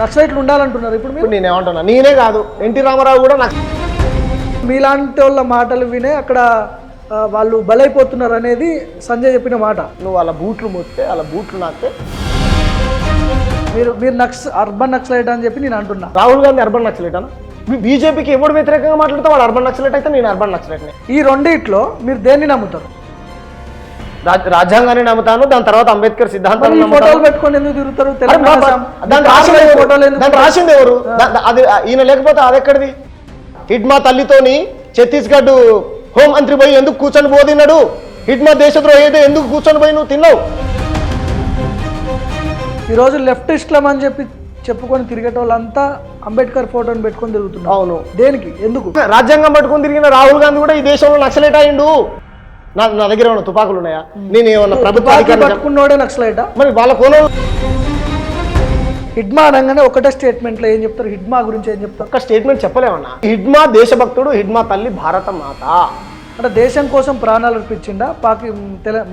నక్సలైట్లు ఉండాలంటున్నారు ఇప్పుడు మీరు. నేనేమంటున్నా, నేనే కాదు ఎన్టీ రామారావు కూడా నాకు మీలాంటి వాళ్ళ మాటలు వినే అక్కడ వాళ్ళు బలైపోతున్నారు అనేది సంజయ్ చెప్పిన మాట. నువ్వు వాళ్ళ బూట్లు మోస్తే వాళ్ళ బూట్లు నాస్తే మీరు అర్బన్ నక్సలైట్ అని చెప్పి నేను అంటున్నా. రాహుల్ గాంధీ అర్బన్ నక్సలైట్ అన్న, బీజేపీకి ఎవడు వ్యతిరేకంగా మాట్లాడితే వాడు అర్బన్ నక్సలైట్ అయితే నేను అర్బన్ నక్సలైట్ని. ఈ రెండిట్లో మీరు దేన్ని నమ్ముతారు? రాజ్యాంగాన్ని నమ్ముతాను, దాని తర్వాత అంబేద్కర్ సిద్ధాంతాన్ని ఫోటోలు పెట్టుకొని ఎందుకు తిరుగుతారు? దాన్ని రాసింది ఎవరు? అది ఈయన లేకపోతే అది ఎక్కడిది? హిడ్మా తల్లితోని ఛత్తీస్గఢ్ హోం మంత్రి పోయి ఎందుకు కూర్చొని పోదిన్నాడు? హిడ్మా దేశద్రోహి అయితే ఎందుకు కూర్చొని పోయి నువ్వు తిన్నావు? ఈరోజు లెఫ్ట్ ఇస్లాం అని చెప్పి చెప్పుకొని తిరిగేట వాళ్ళంతా అంబేద్కర్ ఫోటోని పెట్టుకొని తిరుగుతున్నారు. అవును, దేనికి? ఎందుకు? రాజ్యాంగం పట్టుకొని తిరిగిన రాహుల్ గాంధీ కూడా ఈ దేశంలో నక్సలైట్ అయ్యిండు. నా దగ్గర ఏమన్నా తుపాకులు ఉన్నాయా? నేను ఏమన్నా ప్రభుత్వానికి పట్టుకున్నోడే నక్సలైటా? మరి వాళ్ళ కోణం. హిడ్మా అనగానే ఒకటే స్టేట్మెంట్లో ఏం చెప్తారు? హిడ్మా గురించి ఏం చెప్తారు? ఒక స్టేట్మెంట్ చెప్పలేమన్నా. హిడ్మా దేశభక్తుడు, హిడ్మా తల్లి భారత మాత. అంటే దేశం కోసం ప్రాణాలు అర్పించిండా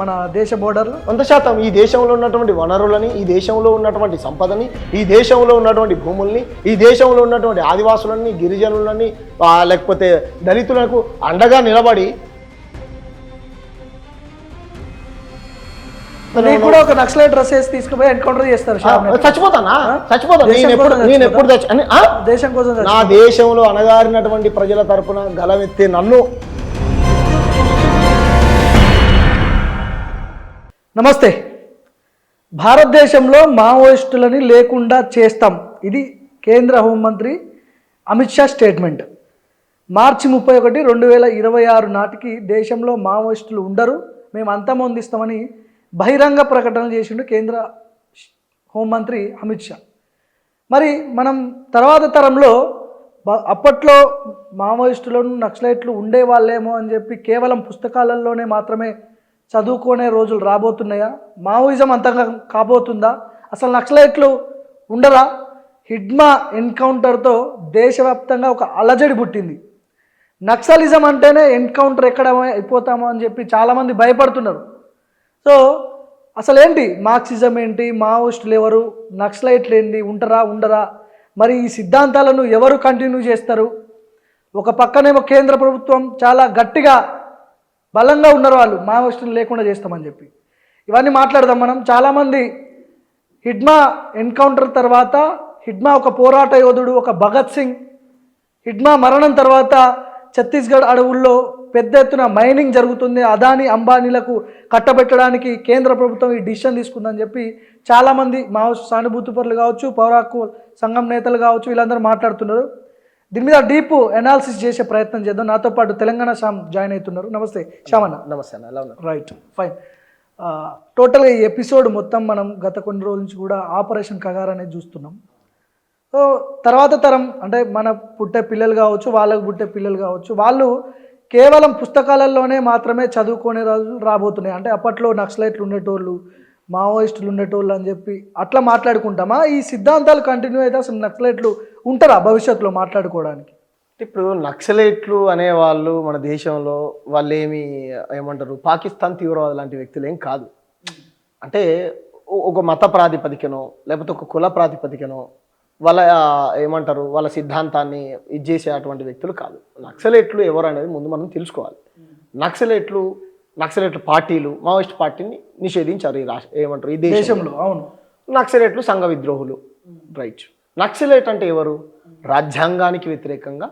మన దేశ బోర్డర్లో? 100%. ఈ దేశంలో ఉన్నటువంటి వనరులని, ఈ దేశంలో ఉన్నటువంటి సంపదని, ఈ దేశంలో ఉన్నటువంటి భూముల్ని, ఈ దేశంలో ఉన్నటువంటి ఆదివాసులని, గిరిజనులని, లేకపోతే దళితులకు అండగా నిలబడి కూడా ఒక నక్సలైట్ డ్రెస్ వేసి తీసుకుపోయి ఎన్కౌంటర్ చేస్తారు. చచ్చిపోతానా? చచ్చిపోతాను. నేను ఎప్పుడు దేశం కోసం. నా దేశంలో అణగారినటువంటి ప్రజల తరపున గలమెత్తే నన్ను. నమస్తే. భారతదేశంలో మావోయిస్టులని లేకుండా చేస్తాం, ఇది కేంద్ర హోంమంత్రి అమిత్ షా స్టేట్మెంట్. మార్చి 31, 2026 నాటికి దేశంలో మావోయిస్టులు ఉండరు, మేము అంతమొందిస్తామని బహిరంగ ప్రకటనలు చేసిండు కేంద్ర హోంమంత్రి అమిత్ షా. మరి మనం తర్వాత తరంలో అప్పట్లో మావోయిస్టులను నక్సలైట్లు ఉండేవాళ్ళేమో అని చెప్పి కేవలం పుస్తకాలలోనే మాత్రమే చదువుకునే రోజులు రాబోతున్నాయా? మావోయిజం అంతగా కాబోతుందా? అసలు నక్సలైట్లు ఉండరా? హిడ్మా ఎన్కౌంటర్తో దేశవ్యాప్తంగా ఒక అలజడి పుట్టింది. నక్సలిజం అంటేనే ఎన్కౌంటర్ ఎక్కడ అయిపోతామో అని చెప్పి చాలామంది భయపడుతున్నారు. సో అసలు ఏంటి మార్క్సిజం ఏంటి, మావోయిస్టులు ఎవరు, నక్సలైట్లు ఏంటి, ఉండరా? మరి ఈ సిద్ధాంతాలను ఎవరు కంటిన్యూ చేస్తారు? ఒక పక్కనేమో కేంద్ర ప్రభుత్వం చాలా గట్టిగా బలంగా ఉన్నారు, వాళ్ళు మావోయిస్టులు లేకుండా చేస్తామని చెప్పి. ఇవన్నీ మాట్లాడదాం మనం. చాలామంది హిడ్మా ఎన్కౌంటర్ తర్వాత హిడ్మా ఒక పోరాట యోధుడు, ఒక భగత్ సింగ్. హిడ్మా మరణం తర్వాత ఛత్తీస్గఢ్ అడవుల్లో పెద్ద ఎత్తున మైనింగ్ జరుగుతుంది, అదానీ అంబానీలకు కట్టబెట్టడానికి కేంద్ర ప్రభుత్వం ఈ డిసిషన్ తీసుకుందని చెప్పి చాలామంది మావోయిస్ట్ సానుభూతి పరులు కావచ్చు, పౌరాకు సంఘం నేతలు కావచ్చు, వీళ్ళందరూ మాట్లాడుతున్నారు. దీని మీద డీప్ అనాలిసిస్ చేసే ప్రయత్నం చేద్దాం. నాతో పాటు తెలంగాణ శ్యామ్ జాయిన్ అవుతున్నారు. నమస్తే శ్యామ్ అన్న. నమస్తే అన్న, ఎలా ఉన్నారు? Right, fine. టోటల్గా ఈ ఎపిసోడ్ మొత్తం మనం గత కొన్ని రోజుల నుంచి కూడా ఆపరేషన్ కగార్ అనేది చూస్తున్నాం. సో తర్వాత తరం అంటే మన పుట్టే పిల్లలు కావచ్చు, వాళ్ళకు పుట్టే పిల్లలు కావచ్చు, వాళ్ళు కేవలం పుస్తకాలలోనే మాత్రమే చదువుకునే రోజులు రాబోతున్నాయి. అంటే అప్పట్లో నక్సలైట్లు ఉండేటోళ్ళు, మావోయిస్టులు ఉండేటోళ్ళు అని చెప్పి అట్లా మాట్లాడుకుంటామా? ఈ సిద్ధాంతాలు కంటిన్యూ అయితే అసలు నక్సలైట్లు ఉంటారా భవిష్యత్తులో మాట్లాడుకోవడానికి? ఇప్పుడు నక్సలైట్లు అనేవాళ్ళు మన దేశంలో వాళ్ళు ఏమంటారు, పాకిస్తాన్ తీవ్రవాద లాంటి వ్యక్తులు ఏం కాదు. అంటే ఒక మత ప్రాతిపదికనో లేకపోతే ఒక కుల ప్రాతిపదికనో వాళ్ళ ఏమంటారు వాళ్ళ సిద్ధాంతాన్ని ఇది చేసేటువంటి వ్యక్తులు కాదు. నక్సలైట్లు ఎవరు అనేది ముందు మనం తెలుసుకోవాలి. నక్సలైట్లు పార్టీలు, మావోయిస్ట్ పార్టీని నిషేధించారు ఈ దేశంలో. అవును, నక్సలైట్లు సంఘ విద్రోహులు. రైట్. నక్సలైట్ అంటే ఎవరు? రాజ్యాంగానికి వ్యతిరేకంగా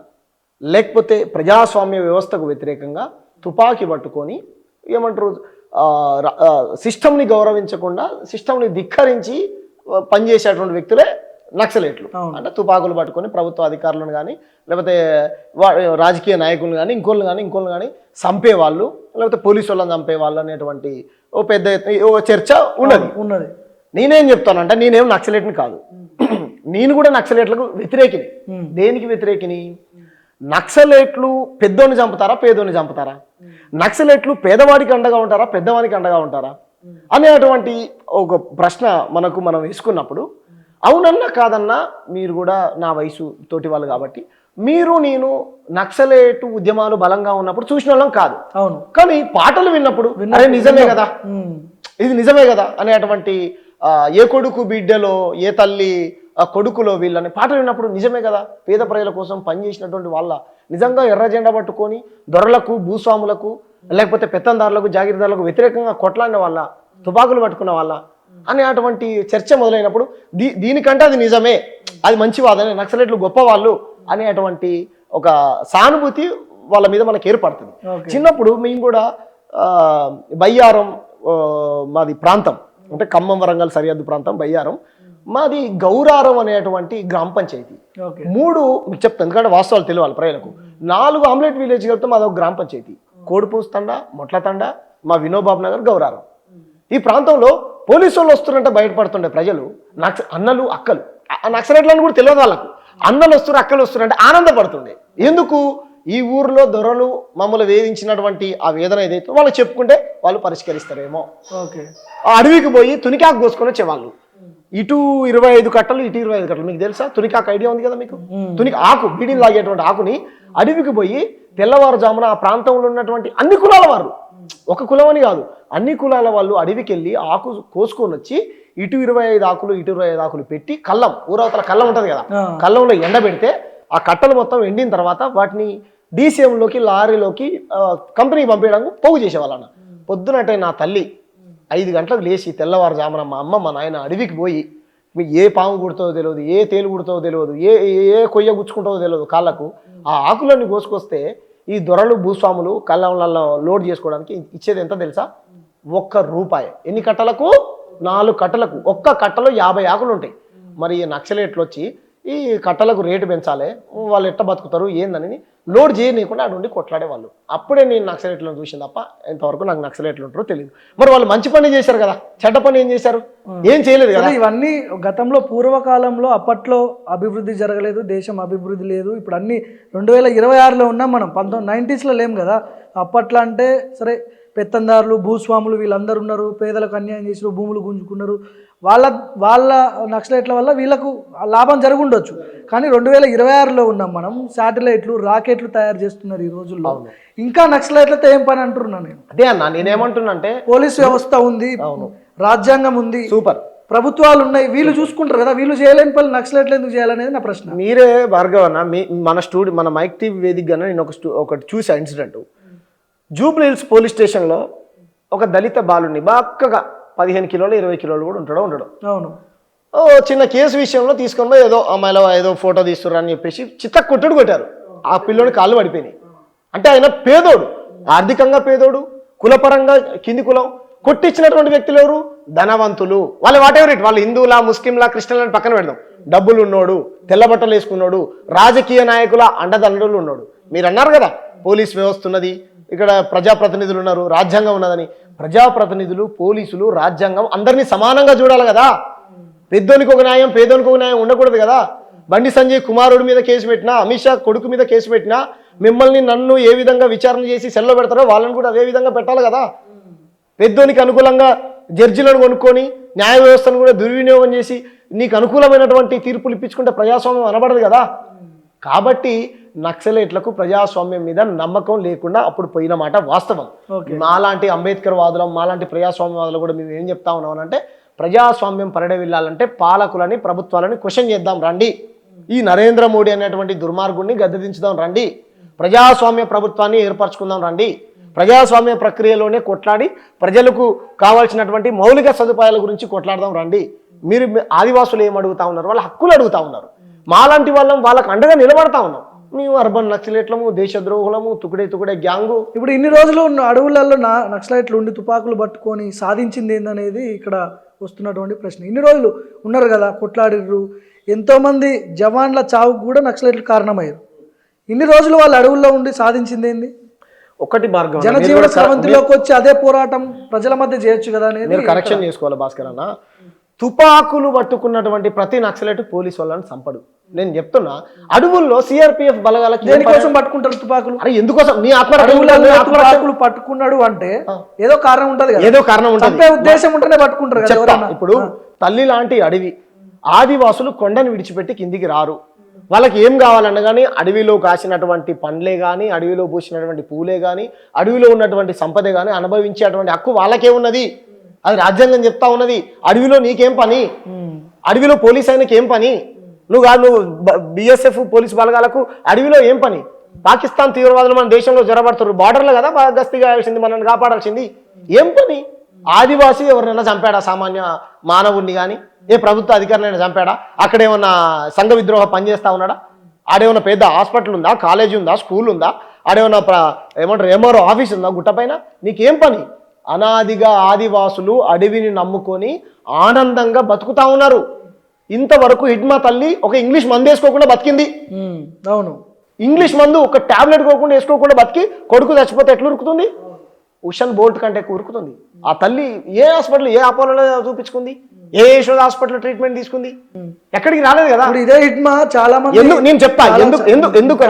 లేకపోతే ప్రజాస్వామ్య వ్యవస్థకు వ్యతిరేకంగా తుపాకీ పట్టుకొని ఏమంటారు సిస్టమ్ని గౌరవించకుండా సిస్టమ్ని ధిక్కరించి పనిచేసేటువంటి వ్యక్తులే నక్సలైట్లు. అంటే తుపాకులు పట్టుకొని ప్రభుత్వ అధికారులను కానీ లేకపోతే రాజకీయ నాయకులను కానీ ఇంకోళ్ళు కానీ చంపేవాళ్ళు, లేకపోతే పోలీసు వాళ్ళని చంపేవాళ్ళు అనేటువంటి ఓ పెద్ద చర్చ ఉన్నది. నేనేం చెప్తానంటే నేనేం నక్సలైట్ని కాదు, నేను కూడా నక్సలైట్లకు వ్యతిరేకిని. దేనికి వ్యతిరేకిని? నక్సలైట్లు పెద్దోని చంపుతారా, పేదోని చంపుతారా? నక్సలైట్లు పేదవాడికి అండగా ఉంటారా, పెద్దవానికి అండగా ఉంటారా అనేటువంటి ఒక ప్రశ్న మనం వేసుకున్నప్పుడు, అవునన్నా కాదన్నా మీరు కూడా నా వయసు తోటి వాళ్ళు కాబట్టి నేను నక్సలైట్ ఉద్యమాలు బలంగా ఉన్నప్పుడు చూసిన వాళ్ళం కాదు. అవును, కానీ పాటలు విన్నప్పుడు అరే నిజమే కదా, ఇది నిజమే కదా అనేటువంటి ఏ కొడుకు బిడ్డలో ఏ తల్లి కొడుకులో వీళ్ళని పాటలు విన్నప్పుడు నిజమే కదా, పేద ప్రజల కోసం పనిచేసినటువంటి వాళ్ళ నిజంగా ఎర్ర జెండా పట్టుకొని దొరలకు భూస్వాములకు లేకపోతే పెత్తందారులకు జాగీర్దారులకు వ్యతిరేకంగా కొట్లాడిన వాళ్ళ, తుపాకులు పట్టుకున్న వాళ్ళ అనే అటువంటి చర్చ మొదలైనప్పుడు దీనికంటే అది నిజమే, అది మంచి వాదనే, నక్సలైట్లు గొప్ప వాళ్ళు అనేటువంటి ఒక సానుభూతి వాళ్ళ మీద మనకు ఏర్పడుతుంది. చిన్నప్పుడు మేము కూడా బయ్యారం మాది ప్రాంతం, అంటే ఖమ్మం వరంగల్ సరిహద్దు ప్రాంతం బయ్యారం, మాది గౌరారం అనేటువంటి గ్రామ పంచాయతీ. 3 మీకు చెప్తాను ఎందుకంటే వాస్తవాలు తెలియాలి ప్రజలకు. 4 ఆమ్లెట్ విలేజ్ వెళ్తే మాది ఒక గ్రామ పంచాయతీ. కోడిపూస్ తండ, మొట్ల తండ, మా వినోబాబు నగర్, గౌరారం. ఈ ప్రాంతంలో పోలీసు వాళ్ళు వస్తున్నారంటే బయటపడుతుండే ప్రజలు, అన్నలు అక్కలు, నక్సలైట్లను కూడా తెలియదు వాళ్ళకు, అన్నలు వస్తున్నారు అక్కలు వస్తున్నారు అంటే ఆనందపడుతుండే. ఎందుకు? ఈ ఊర్లో దొరలు మమ్మల్ని వేధించినటువంటి ఆ వేదన ఏదైతే వాళ్ళు చెప్పుకుంటే వాళ్ళు పరిష్కరిస్తారేమో. ఆ అడవికి పోయి తునికాకు కోసుకొని వచ్చేవాళ్ళు. ఇటు 25 కట్టలు, ఇటు 25 కట్టలు. మీకు తెలుసా తునికాకు ఐడియా ఉంది కదా మీకు? తునికి ఆకు, బీడీలు లాగేటువంటి ఆకుని అడవికి పోయి తెల్లవారుజామున ఆ ప్రాంతంలో ఉన్నటువంటి అన్ని కులాల వారు, ఒక కులం అని కాదు, అన్ని కులాల వాళ్ళు అడవికి వెళ్ళి ఆకు కోసుకొని వచ్చి ఇటు 25 ఆకులు, ఇటు 25 ఆకులు పెట్టి కల్లం, ఊరవతల కల్లం ఉంటుంది కదా, కల్లంలో ఎండబెడితే ఆ కట్టలు మొత్తం ఎండిన తర్వాత వాటిని డీసీఎంలోకి, లారీలోకి కంపెనీకి పంపించడానికి పోగు చేసేవాళ్ళన్న. పొద్దునట్టే నా తల్లి 5 గంటలకు లేచి తెల్లవారుజామున మా అమ్మ మా నాయన అడవికి పోయి, మీకు ఏ పాము కుడుతుందో తెలియదు, ఏ తేలు కుడుతుందో తెలియదు, ఏ కొయ్య గుచ్చుకుంటుందో తెలియదు కాళ్ళకు, ఆ ఆకులన్నీ కోసుకొస్తే ఈ దొరలు భూస్వాములు కళ్ళంలలో లోడ్ చేసుకోవడానికి ఇచ్చేది ఎంత తెలుసా? 1 రూపాయి. ఎన్ని కట్టలకు? 4 కట్టలకు. ఒక్క కట్టలో 50 ఆకులు ఉంటాయి. మరి నక్సలైట్లు వచ్చి ఈ కట్టలకు రేటు పెంచాలి, వాళ్ళు ఎట్ట బతుకుతారు ఏందని లోడ్ చేయనీయకుండా అటు ఉండి కొట్లాడేవాళ్ళు. అప్పుడే నేను నక్సలైట్లను చూసింది తప్ప ఇంతవరకు నాకు నక్సలైట్లు ఉంటారో తెలియదు. మరి వాళ్ళు మంచి పని చేశారు కదా, చెడ్డ పని ఏం చేశారు? ఏం చేయలేదు కదా. ఇవన్నీ గతంలో పూర్వకాలంలో అప్పట్లో అభివృద్ధి జరగలేదు, దేశం అభివృద్ధి లేదు. ఇప్పుడు అన్ని 2026లో ఉన్నాం మనం, 1990sలో లేం కదా. అప్పట్లో అంటే సరే పెత్తందారులు భూస్వాములు వీళ్ళందరూ ఉన్నారు, పేదలకు అన్యాయం చేసారు, భూములు గుంజుకున్నారు. వాళ్ళ నక్సలైట్ల వల్ల వీళ్ళకు లాభం జరుగుండొచ్చు. కానీ 2026లో ఉన్నాం మనం. శాటిలైట్లు, రాకెట్లు తయారు చేస్తున్నారు ఈ రోజుల్లో. ఇంకా నక్సలైట్లతో ఏం పని అంటున్నాను నేను. అదే అన్న నేనేమంటున్నా అంటే, పోలీసు వ్యవస్థ ఉంది, రాజ్యాంగం ఉంది, సూపర్ ప్రభుత్వాలు ఉన్నాయి, వీళ్ళు చూసుకుంటారు కదా. వీళ్ళు చేయలేని పని నక్సలైట్లు ఎందుకు చేయాలనేది నా ప్రశ్న. మీరే భార్గవ్ అన్న, మన మైక్ టీవీ వేదికగానే నేను ఒకటి చూసా ఇన్సిడెంట్. జూబ్లీ హిల్స్ పోలీస్ స్టేషన్లో ఒక దళిత బాలుని బాగా 15 కిలోలు 20 కిలోలు కూడా ఉండడు. అవును. చిన్న కేసు విషయంలో తీసుకొని ఏదో అమ్మాయిలో ఏదో ఫోటో తీస్తున్నారు అని చెప్పేసి చిత్త కొట్టారు. ఆ పిల్లోని కాళ్ళు పడిపోయినాయి. అంటే ఆయన పేదోడు, ఆర్థికంగా పేదోడు, కులపరంగా కింది కులం. కొట్టించినటువంటి వ్యక్తులు ఎవరు? ధనవంతులు. వాటెవర్ ఇట్, వాళ్ళు హిందువులా, ముస్లింలా, క్రిస్టియన్లని పక్కన పెడదాం. డబ్బులు ఉన్నోడు, తెల్ల బట్టలు వేసుకున్నాడు, రాజకీయ నాయకుల అండదండలు ఉన్నాడు. మీరు అన్నారు కదా పోలీస్ వ్యవస్థ ఉన్నది, ఇక్కడ ప్రజాప్రతినిధులు ఉన్నారు, రాజ్యాంగం ఉన్నదని. ప్రజాప్రతినిధులు, పోలీసులు, రాజ్యాంగం అందరినీ సమానంగా చూడాలి కదా. పెద్దోనికి ఒక న్యాయం, పేదోనికి ఒక న్యాయం ఉండకూడదు కదా. బండి సంజయ్ కుమారుడి మీద కేసు పెట్టినా, అమిత్ షా కొడుకు మీద కేసు పెట్టినా, మిమ్మల్ని నన్ను ఏ విధంగా విచారణ చేసి సెల్లో పెడతారో వాళ్ళని కూడా అదే విధంగా పెట్టాలి కదా. పెద్దోనికి అనుకూలంగా జడ్జిలను కొనుక్కొని న్యాయ వ్యవస్థను కూడా దుర్వినియోగం చేసి నీకు అనుకూలమైనటువంటి తీర్పులు ఇప్పించుకుంటే ప్రజాస్వామ్యం అనబడదు కదా. కాబట్టి నక్సలైట్లకు ప్రజాస్వామ్యం మీద నమ్మకం లేకుండా అప్పుడు పోయిన మాట వాస్తవం. మాలాంటి అంబేద్కర్ వాదులం, మాలాంటి ప్రజాస్వామ్యవాదులు కూడా మేము ఏం చెప్తా ఉన్నాం అంటే, ప్రజాస్వామ్యం పరిడవిల్లాలంటే పాలకులని, ప్రభుత్వాలని క్వశ్చన్ చేద్దాం రండి. ఈ నరేంద్ర మోడీ అనేటువంటి దుర్మార్గుడిని గద్దెదించుదాం రండి. ప్రజాస్వామ్య ప్రభుత్వాన్ని ఏర్పరచుకుందాం రండి. ప్రజాస్వామ్య ప్రక్రియలోనే కొట్లాడి ప్రజలకు కావాల్సినటువంటి మౌలిక సదుపాయాల గురించి కొట్లాడదాం రండి. మీరు ఆదివాసులు ఏం అడుగుతా ఉన్నారు? వాళ్ళ హక్కులు అడుగుతా ఉన్నారు. మాలాంటి వాళ్ళకు అండగా నిలబడతా ఉన్నాం. మేము అర్బన్ నక్సలైట్లము, దేశద్రోహులము, తుకుడే గ్యాంగు. ఇప్పుడు ఇన్ని రోజులు అడవులలో నక్సలైట్లు ఉండి తుపాకులు పట్టుకొని సాధించింది ఏందనేది ఇక్కడ వస్తున్నటువంటి ప్రశ్న. ఇన్ని రోజులు ఉన్నారు కదా, కొట్లాడిర్రు, ఎంతోమంది జవాన్ల చావుకు కూడా నక్సలైట్లు కారణమయ్యారు. ఇన్ని రోజులు వాళ్ళు అడవుల్లో ఉండి సాధించింది ఏంది? ఒకటి భార్గవ్, జనజీవన స్రవంతిలోకి వచ్చి అదే పోరాటం ప్రజల మధ్య చేయొచ్చు కదా అనేది మీరు కరెక్షన్ చేసుకోవాలి భాస్కర్ అన్న. తుపాకులు పట్టుకున్నటువంటి ప్రతి నక్సలైట్ పోలీసు వాళ్ళని చంపడు. నేను చెప్తున్నా, అడవుల్లో సిఆర్పిఎఫ్ బలగాలకి దేనికోసం పట్టుకుంటారు తుపాకులు? అరే ఎందుకోసం? నీ తుపాకులు పట్టుకున్నాడు అంటే ఏదో కారణం ఉంటది కదా, ఏదో కారణం ఉంటుంది, ఉద్దేశం ఉంటేనే పట్టుకుంటారు కదా. ఇప్పుడు తల్లి లాంటి అడవి, ఆదివాసులు కొండను విడిచిపెట్టి కిందికి రారు. వాళ్ళకి ఏం కావాలన్నా కానీ అడవిలో కాసినటువంటి పండ్లే కానీ, అడవిలో పూసినటువంటి పూలే కానీ, అడవిలో ఉన్నటువంటి సంపదే కానీ అనుభవించేటువంటి హక్కు వాళ్ళకే ఉన్నది. అది రాజ్యాంగం చెప్తా ఉన్నది. అడవిలో నీకేం పని? అడవిలో పోలీస్ ఆయనకి ఏం పని? నువ్వు బిఎస్ఎఫ్ పోలీస్ బలగాలకు అడవిలో ఏం పని? పాకిస్తాన్ తీవ్రవాదులు మన దేశంలో జొరబడుతున్నారు, బార్డర్లో కదా గస్తీ కావాల్సింది, మనల్ని కాపాడాల్సింది. ఏం పని? ఆదివాసీ ఎవరినైనా చంపాడా? సామాన్య మానవుణ్ణి కానీ ఏ ప్రభుత్వ అధికారినైనా చంపాడా? అక్కడేమన్నా సంఘ విద్రోహ పనిచేస్తా ఉన్నాడా? ఆడేమన్నా పెద్ద హాస్పిటల్ ఉందా, కాలేజీ ఉందా, స్కూల్ ఉందా, ఆడేమన్నా ఏమంటారు ఎంఆర్ఓ ఆఫీస్ ఉందా గుట్టపైన? నీకేం పని? అనాదిగా ఆదివాసులు అడవిని నమ్ముకొని ఆనందంగా బతుకుతా ఉన్నారు. ఇంతవరకు హిడ్మా తల్లి ఒక ఇంగ్లీష్ మందు వేసుకోకుండా బతికింది. అవును, ఇంగ్లీష్ మందు ఒక టాబ్లెట్ కోకుండా వేసుకోకుండా బతికి కొడుకు చచ్చిపోతే ఎట్లా ఉరుకుతుంది? ఉషన్ బోల్ట్ కంటే ఎక్కువ ఉరుకుతుంది. ఆ తల్లి ఏ హాస్పిటల్, ఏ అపోలోలో చూపించుకుంది, ఏ యశోద హాస్పిటల్ ట్రీట్మెంట్ తీసుకుంది? ఎక్కడికి రాలేదు కదా. ఇదే హిట్మా చాలా మంది. నేను చెప్తా ఎందుకు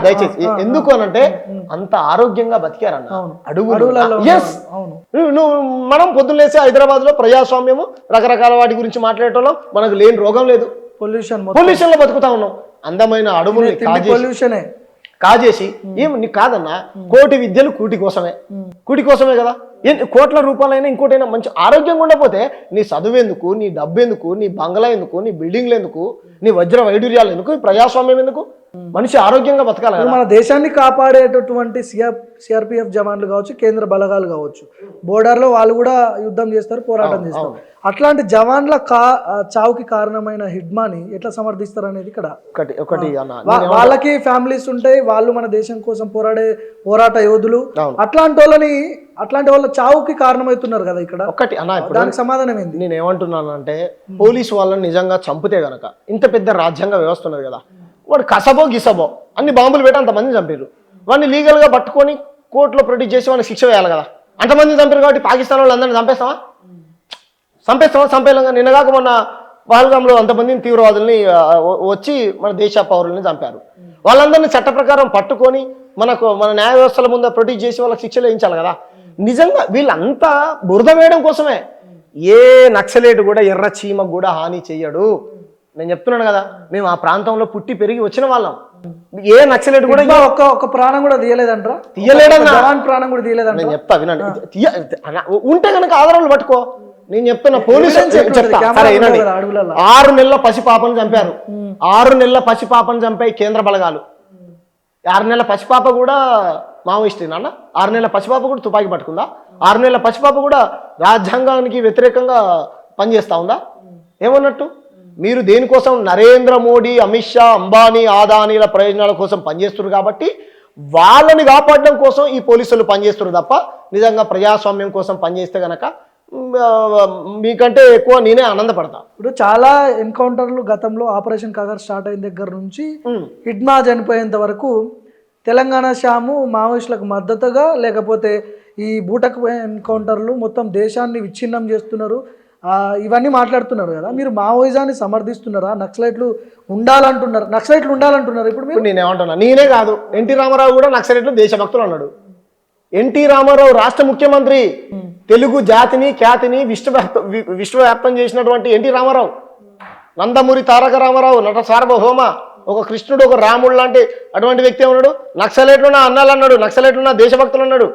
దయచేసి ఎందుకు అనంటే అంత ఆరోగ్యంగా బతికారన్న అడుగులలో. మనం పొద్దున్నేసి హైదరాబాద్ లో ప్రజాస్వామ్యము రకరకాల వాటి గురించి మాట్లాడేటోళ్ళం, మనకు లేని రోగం లేదు. పొల్యూషన్ లో బతుకుతా ఉన్నాం. అందమైన అడవుల్ని కాజేసి నీకు కాదన్నా, కోటి విద్యలు కూటి కోసమే కదా. కోట్ల రూపాయలైనా ఇంకోటైనా మంచి ఆరోగ్యంగా ఉండకపోతే నీ చదువు, నీ డబ్బు ఎందుకు, నీ బంగ్లా ఎందుకు, నీ బిల్డింగ్లు ఎందుకు, నీ వజ్ర వైడూర్యాలు ఎందుకు, ప్రజాస్వామ్యం ఎందుకు? మనిషి ఆరోగ్యంగా బతకాలి. మన దేశాన్ని కాపాడేటటువంటి సిఆర్పిఎఫ్ జవాన్లు కావచ్చు, కేంద్ర బలగాలు కావచ్చు, బోర్డర్లో వాళ్ళు కూడా యుద్ధం చేస్తారు, పోరాటం చేస్తారు. అట్లాంటి జవాన్ల చావుకి కారణమైన హిడ్మాని ఎట్లా సమర్థిస్తారు అనేది ఇక్కడ ఒకటి వాళ్ళకి ఫ్యామిలీస్ ఉంటాయి, వాళ్ళు మన దేశం కోసం పోరాట యోధులు. అట్లాంటి వాళ్ళ చావుకి కారణమవుతున్నారు కదా ఇక్కడ. ఒకటి దానికి సమాధానం ఏంది? నేను ఏమంటున్నాను అంటే, పోలీసు వాళ్ళని నిజంగా చంపితే గనక, ఇంత పెద్ద రాజ్యాంగ వ్యవస్థ ఉన్నది కదా, వాడు కసబో గిసబో అన్ని బాంబులు పెట్టి అంతమంది చంపారు. వాడిని లీగల్గా పట్టుకొని కోర్టులో ప్రొడ్యూస్ చేసి వాడిని శిక్ష వేయాలి కదా. అంతమంది చంపారు కాబట్టి పాకిస్తాన్ వాళ్ళు అందరినీ చంపేలాగా నిన్నగాక మొన్న పహల్గామ్లో అంతమందిని తీవ్రవాదుల్ని వచ్చి మన దేశ పౌరుల్ని చంపారు. వాళ్ళందరినీ చట్ట ప్రకారం పట్టుకొని మన న్యాయ వ్యవస్థల ముందు ప్రొడ్యూస్ చేసి వాళ్ళకి శిక్షలు వేయించాలి కదా. నిజంగా వీళ్ళంతా బురద వేయడం కోసమే. ఏ నక్సలేట్ కూడా ఎర్ర చీమకు కూడా హాని చెయ్యడు. నేను చెప్తున్నాను కదా, మేము ఆ ప్రాంతంలో పుట్టి పెరిగి వచ్చిన వాళ్ళం. ఏ నక్సలేట్ కూడా ఒక ప్రాణం కూడా తీయలేదంటారా? ప్రాణం కూడా తీయలేదంట. నేను చెప్తా వినండి, ఉంటే కనుక ఆధారాలు పట్టుకో. నేను చెప్తున్నా, పోలీసు చెప్తా. 6 నెలల పసిపాపను చంపారు. 6 నెలల పసిపాపను చంపాయి కేంద్ర బలగాలు. 6 నెలల పసిపాప కూడా మావోయిస్టే నాన్న. 6 నెలల పసిపాప కూడా తుపాకీ పట్టుకుందా? 6 నెలల పసిపాప కూడా రాజ్యాంగానికి వ్యతిరేకంగా పనిచేస్తా ఉందా? ఏమన్నట్టు? మీరు దేనికోసం? నరేంద్ర మోడీ, అమిత్ షా, అంబానీ, ఆదానీల ప్రయోజనాల కోసం పనిచేస్తున్నారు కాబట్టి వాళ్ళని కాపాడడం కోసం ఈ పోలీసులు పనిచేస్తున్నారు తప్ప నిజంగా ప్రజాస్వామ్యం కోసం పనిచేస్తే గనక మీకంటే ఎక్కువ నేనే ఆనందపడతా. ఇప్పుడు చాలా ఎన్కౌంటర్లు గతంలో ఆపరేషన్ కగర్ స్టార్ట్ అయిన దగ్గర నుంచి హిడ్మా చనిపోయేంత వరకు తెలంగాణ శ్యాము మావోయిస్టులకు మద్దతుగా, లేకపోతే ఈ బూటక్ ఎన్కౌంటర్లు మొత్తం దేశాన్ని విచ్ఛిన్నం చేస్తున్నారు, ఇవన్నీ మాట్లాడుతున్నారు కదా. మీరు మావోయిజాన్ని సమర్థిస్తున్నారా? నక్సలైట్లు ఉండాలంటున్నారు ఇప్పుడు మీరు? నేనేమంటున్నా, నేనే కాదు, ఎన్టీ రామారావు కూడా నక్సలైట్లు దేశభక్తులు అన్నాడు. ఎన్టీ రామారావు రాష్ట్ర ముఖ్యమంత్రి, తెలుగు జాతిని ఖ్యాతిని విశ్వవ్యాప్తం చేసినటువంటి ఎన్టీ రామారావు, నందమూరి తారక రామారావు, నట సార్వభౌమ, ఒక కృష్ణుడు, ఒక రాముడు లాంటి అటువంటి వ్యక్తి ఏమన్నాడు? నక్సలైట్లు నా అన్నాలు అన్నాడు, నక్సలైట్లు నా దేశభక్తులు అన్నాడు.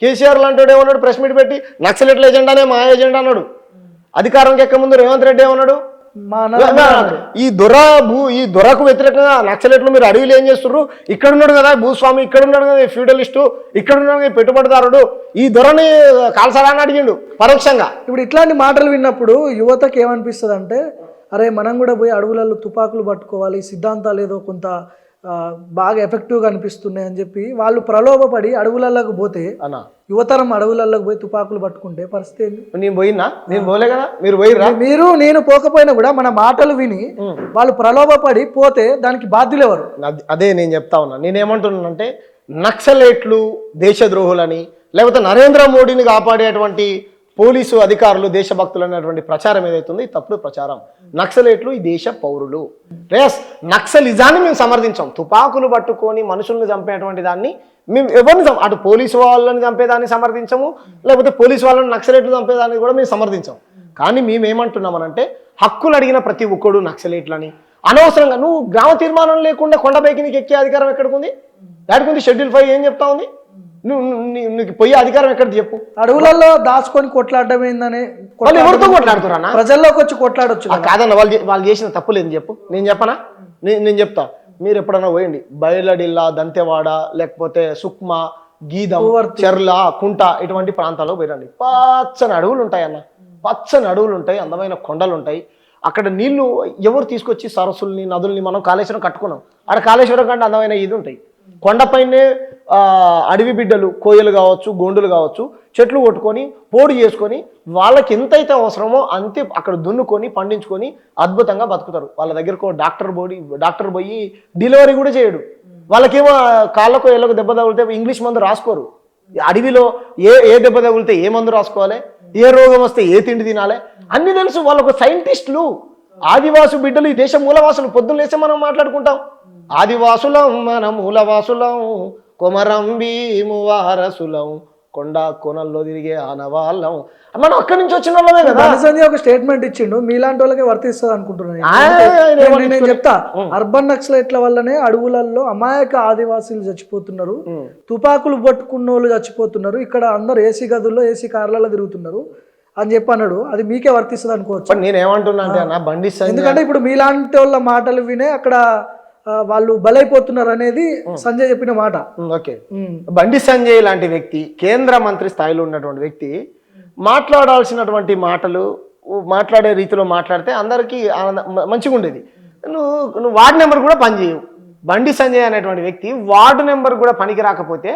కేసీఆర్ లాంటి ఏమన్నాడు? ప్రెస్ మీట్ పెట్టి నక్సలైట్ల ఎజెండానే మా ఎజెండా అన్నాడు. అధికారంకి ఎక్క ముందు రేవంత్ రెడ్డి ఏమన్నాడు? ఈ దొరకు వ్యతిరేకంగా నక్సలైట్లు మీరు అడవిలో ఏం చేస్తున్నారు? ఇక్కడ ఉన్నాడు కదా భూస్వామి, ఇక్కడ ఉన్నాడు కదా ఫ్యూడలిస్టు, ఇక్కడ ఉన్నాడు పెట్టుబడిదారుడు, ఈ దొరని కాల్సారా అని అడిగిండు పరోక్షంగా. ఇప్పుడు ఇట్లాంటి మాటలు విన్నప్పుడు యువతకి ఏమనిపిస్తుంది అంటే, అరే మనం కూడా పోయి అడవులలో తుపాకులు పట్టుకోవాలి, సిద్ధాంతాలు ఏదో కొంత బాగా ఎఫెక్టివ్గా అనిపిస్తున్నాయి అని చెప్పి వాళ్ళు ప్రలోభపడి అడవులలోకి పోతే, యువతరం అడవులలోకి పోయి తుపాకులు పట్టుకుంటే పరిస్థితి ఏంది? నేను పోలే కదా, నేను పోకపోయినా కూడా మన మాటలు విని వాళ్ళు ప్రలోభపడి పోతే దానికి బాధ్యులు ఎవరు? అదే నేను చెప్తా ఉన్నా. నేనేమంటున్నానంటే, నక్సలైట్లు దేశద్రోహులని, లేకపోతే నరేంద్ర మోడీని కాపాడేటువంటి పోలీసు అధికారులు దేశభక్తులు అనేటువంటి ప్రచారం ఏదైతుందో ఈ తప్పుడు ప్రచారం. నక్సలైట్లు ఈ దేశ పౌరులు. నక్సలిజాన్ని మేము సమర్థించాం. తుపాకులు పట్టుకొని మనుషులను చంపేటువంటి దాన్ని మేము ఎవరిని, అటు పోలీసు వాళ్ళని చంపేదాన్ని సమర్థించము, లేకపోతే పోలీసు వాళ్ళని నక్సలైట్లు చంపేదాన్ని కూడా మేము సమర్థించాం. కానీ మేమేమంటున్నామనంటే, హక్కులు అడిగిన ప్రతి ఒక్కడు నక్సలైట్లని అనవసరంగా. నువ్వు గ్రామ తీర్మానం లేకుండా కొండపైకి నీకు ఎక్కే అధికారం ఎక్కడికి ఉంది? దానికి షెడ్యూల్ 5 ఏం చెప్తా ఉంది? నీకు పోయే అధికారం ఎక్కడ చెప్పు. అడవులలో దాచుకొని కొట్లాడడం ఏందని వాళ్ళు ఎవరితో కొట్లాడుతున్నా ప్రజల్లోకి వచ్చి కొట్లాడొచ్చు. కాదన్న వాళ్ళు చేసిన తప్పు లేదు చెప్పు. నేను చెప్పనా? నేను చెప్తా. మీరు ఎప్పుడన్నా పోయండి బయలడిల్లా, దంతెవాడ, లేకపోతే సుక్మా, గీదం, చెర్ల, కుంట ఇటువంటి ప్రాంతాల్లో పోయిరండి. పచ్చని అడవులు ఉంటాయన్న, పచ్చని అడవులు ఉంటాయి, అందమైన కొండలు ఉంటాయి. అక్కడ నీళ్లు ఎవరు తీసుకొచ్చి సరస్సుల్ని, నదుల్ని మనం కాళేశ్వరం కట్టుకున్నాం. అక్కడ కాళేశ్వరం కంటే అందమైన ఇది ఉంటాయి. కొండపైనే అడవి బిడ్డలు, కోయలు కావచ్చు, గోండులు కావచ్చు, చెట్లు కొట్టుకొని పోడు చేసుకొని వాళ్ళకి ఎంతైతే అవసరమో అంతే అక్కడ దున్నుకొని పండించుకొని అద్భుతంగా బతుకుతారు. వాళ్ళ దగ్గరకు డాక్టర్ పోయి డెలివరీ కూడా చేయడు. వాళ్ళకేమో కాళ్ళకు ఏళ్ళకు దెబ్బ తగిలితే ఇంగ్లీష్ మందు రాసుకోరు. అడవిలో ఏ దెబ్బ తగిలితే ఏ మందు రాసుకోవాలి, ఏ రోగం వస్తే ఏ తిండి తినాలి అన్ని తెలుసు. వాళ్ళకు సైంటిస్టులు. ఆదివాసు బిడ్డలు ఈ దేశం మూలవాసులు. పొద్దున్న లేస్తే మనం మాట్లాడుకుంటాం ఆదివాసులం మన మూలవాసులం, కొమరం భీము వారసులం, కొండ కోనల్లో తిరిగే ఆనవాళ్ళం. మనం అక్కడి నుంచి వచ్చిన వాళ్ళమే కదా. ఒక స్టేట్మెంట్ ఇచ్చిండు, మీలాంటి వాళ్ళకే వర్తిస్తుంది అనుకుంటున్నాను. నేను చెప్తా, అర్బన్ నక్సలైట్ల వల్లనే అడవులలో అమాయక ఆదివాసీలు చచ్చిపోతున్నారు, తుపాకులు పట్టుకున్న వాళ్ళు చచ్చిపోతున్నారు, ఇక్కడ అందరు ఏసీ గదుల్లో ఏసీ కార్లలో తిరుగుతున్నారు అని చెప్పి అన్నాడు. అది మీకే వర్తిస్తుంది అనుకోవచ్చు. నేను ఏమంటున్నా అంటే అన్న బండి, ఎందుకంటే ఇప్పుడు మీలాంటి వాళ్ళ మాటలు వినే అక్కడ వాళ్ళు బలైపోతున్నారు అనేది సంజయ్ చెప్పిన మాట. ఓకే, బండి సంజయ్ లాంటి వ్యక్తి, కేంద్ర మంత్రి స్థాయిలో ఉన్నటువంటి వ్యక్తి మాట్లాడాల్సినటువంటి మాటలు మాట్లాడే రీతిలో మాట్లాడితే అందరికీ మంచిగా ఉండేది. నువ్వు వార్డు నెంబర్ కూడా పనిచేయవు. బండి సంజయ్ అనేటువంటి వ్యక్తి వార్డు నెంబర్ కూడా పనికి రాకపోతే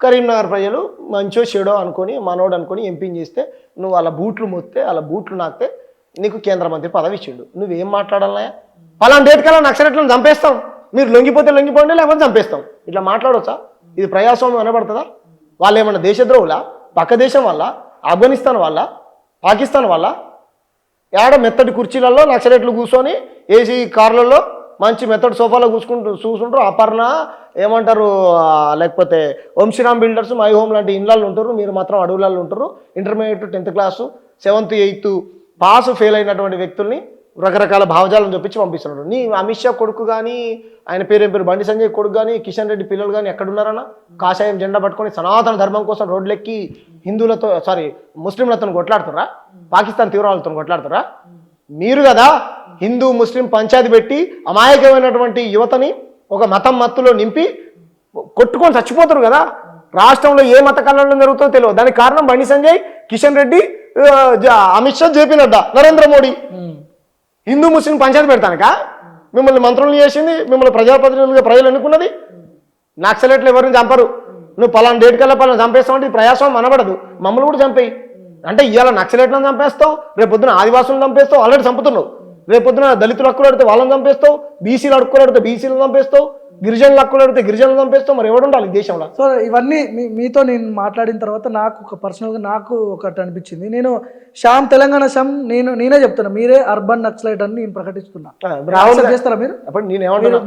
కరీంనగర్ ప్రజలు మంచో చెడో అనుకొని మనోడు అనుకొని ఎంపీని చేస్తే నువ్వు అలా బూట్లు మొత్తే అలా బూట్లు నాకితే నీకు కేంద్ర మంత్రి పదవి ఇచ్చిండు. నువ్వేం మాట్లాడాలయా? పలానా డేట్ కల్లా నక్సలైట్లను చంపేస్తాం, మీరు లొంగిపోతే లొంగిపోండి, లేకపోతే చంపేస్తాం, ఇట్లా మాట్లాడవచ్చా? ఇది ప్రజాస్వామ్యం అనబడుతుందా? వాళ్ళు ఏమన్నా దేశద్రోహులా? పక్క దేశం వల్ల, ఆఫ్ఘనిస్తాన్ వల్ల, పాకిస్తాన్ వల్ల? ఏడ మెత్తటి కుర్చీలలో నక్సలైట్లు కూర్చొని ఏసీ కార్లలో మంచి మెత్తడి సోఫాలో చూసుకుంటారు. అపర్ణ ఏమంటారు, లేకపోతే ఓం శ్రీరామ్ బిల్డర్స్, మై హోమ్ లాంటి ఇళ్ళల్లో ఉంటారు. మీరు మాత్రం అడవులలో ఉంటారు. Intermediate, 10th class, 7th 8th pass fail అయినటువంటి వ్యక్తుల్ని రకరకాల భావజాలను చూపించి పంపిస్తున్నాడు. నీ అమిత్ షా కొడుకు కానీ, ఆయన పేరు బండి సంజయ్ కొడుకు కానీ, కిషన్ రెడ్డి పిల్లలు కానీ ఎక్కడున్నారన్నా? కాషాయం జెండా పట్టుకొని సనాతన ధర్మం కోసం రోడ్లెక్కి ముస్లింలతో కొట్లాడుతురా? పాకిస్తాన్ తీవ్రవాదులతో కొట్లాడుతురా? మీరు కదా హిందూ ముస్లిం పంచాయతీ పెట్టి అమాయకమైనటువంటి యువతని ఒక మతం మత్తులో నింపి కొట్టుకొని చచ్చిపోతారు కదా. రాష్ట్రంలో ఏ మత కల్లోలం జరుగుతుందో తెలియదు. దానికి కారణం బండి సంజయ్, కిషన్ రెడ్డి, అమిత్ షా, జేపీ నడ్డా, నరేంద్ర మోడీ. హిందూ ముస్లిం పంచాయతీ పెడతానుక మిమ్మల్ని మంత్రులు చేసింది, మిమ్మల్ని ప్రజాప్రతినిధులుగా ప్రజలు ఎన్నుకున్నది. నక్సలైట్లు ఎవరిని చంపరు. నువ్వు పలానా డేట్ కల్లా పలానా చంపేస్తావు, ప్రజాస్వామ్యం అనబడదు. మమ్మల్ని కూడా చంపేయి అంటే ఇవాళ నక్సలైట్లను చంపేస్తావు, రేపు పొద్దున ఆదివాసులను చంపేస్తావు, ఆల్రెడీ చంపుతున్నావు. రేపు పొద్దున దళితులు హక్కులు అడితే వాళ్ళని చంపేస్తావు, బీసీలు హక్కులు అడితే బీసీలను చంపేస్తావు, గిరిజనులు హక్కులు అడితే గిరిజనులు చంపేస్తావు. మరి ఎవడు ఉండాలి దేశంలో? సో ఇవన్నీ మీతో నేను మాట్లాడిన తర్వాత నాకు ఒక పర్సనల్గా నాకు ఒకటి అనిపించింది. నేను శ్యామ్, తెలంగాణ శ్యామ్, నేనే చెప్తున్నా, మీరే అర్బన్ నక్సలైట్ అని నేను ప్రకటిస్తున్నా. చేస్తారా మీరు?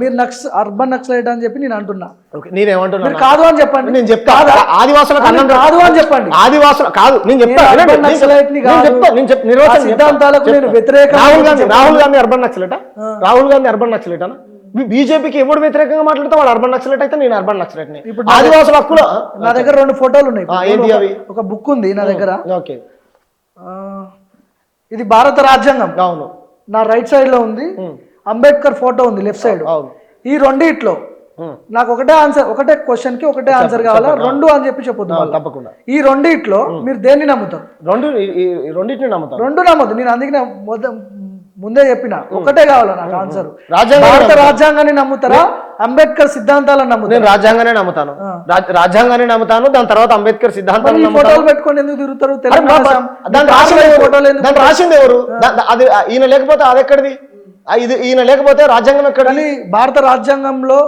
మీరు అర్బన్ నక్సలైట్ అని చెప్పి నేను అంటున్నా. నేనేమంటున్నా కాదు అని చెప్పండి. నేను చెప్తా ఆదివాసులకు కాదు అని చెప్పండి. ఆదివాసులు కాదు నేను చెప్తా. సిద్ధాంతాలకు నేను వ్యతిరేక. రాహుల్ గాంధీ అర్బన్ నక్సలైటా? రాహుల్ గాంధీ అర్బన్ నక్సలైటా? బీజేపీకి ఎవరు వ్యతిరేకంగా మాట్లాడితే వాళ్ళు అర్బన్ నక్సలైట్ అయితే నేను అర్బన్ నక్సలైట్. ఇప్పుడు ఆదివాసుల హక్కులు నా దగ్గర 2 ఫోటోలు ఉన్నాయి. ఒక బుక్ ఉంది నా దగ్గర. ఓకే, ఇది భారత రాజ్యాంగం. అవును, నా రైట్ సైడ్ లో ఉంది. అంబేద్కర్ ఫోటో ఉంది లెఫ్ట్ సైడ్. ఈ రెండిట్లో నాకు ఒకటే క్వశ్చన్ కి ఒకటే ఆన్సర్ కావాలా? 2 అని చెప్పి చెప్పొద్దు తప్పకుండా. ఈ రెండిట్లో మీరు దేన్ని నమ్ముతారు? రెండింటిని నమ్ముతారు. 2 నమ్మద్దు. నేను అందుకనే ముందే చెప్పిన ఒకటే కావాలా నాకు ఆన్సర్. భారత రాజ్యాంగాన్ని నమ్ముతారా, అంబేద్కర్ సిద్ధాంతాలను నమ్ముతారు? నేను రాజ్యాంగానే నమ్ముతాను. రాజ్యాంగానే నమ్ముతాను. దాని తర్వాత అంబేద్కర్ సిద్ధాంతాలు. ఫోటోలు పెట్టుకొని ఎందుకు తిరుగుతారు? దాన్ని రాసింది ఎవరు? అది ఈయన లేకపోతే అది ఎక్కడిది? ఈయన లేకపోతే రాజ్యాంగం ఎక్కడి? భారత రాజ్యాంగంలో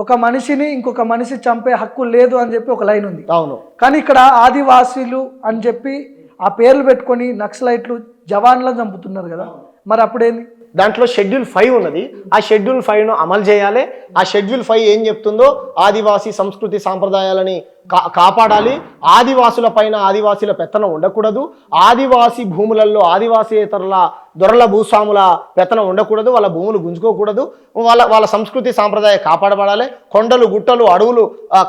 ఒక మనిషిని ఇంకొక మనిషి చంపే హక్కు లేదు అని చెప్పి ఒక లైన్ ఉంది. అవును, కానీ ఇక్కడ ఆదివాసీలు అని చెప్పి ఆ పేర్లు పెట్టుకొని నక్సలైట్లు జవాన్లను చంపుతున్నారు కదా. మరి అప్పుడేంది? దాంట్లో షెడ్యూల్ 5 ఉన్నది. ఆ షెడ్యూల్ 5ను అమలు చేయాలి. ఆ షెడ్యూల్ 5 ఏం చెప్తుందో ఆదివాసీ సంస్కృతి సాంప్రదాయాలని కాపాడాలి. ఆదివాసుల పైన ఆదివాసీల పెత్తనం ఉండకూడదు. ఆదివాసీ భూములలో ఆదివాసీయేతరుల దొరల భూస్వాముల పెత్తనం ఉండకూడదు. వాళ్ళ భూములు గుంజుకోకూడదు. వాళ్ళ సంస్కృతి సాంప్రదాయం కాపాడబడాలి. కొండలు గుట్టలు అడవులు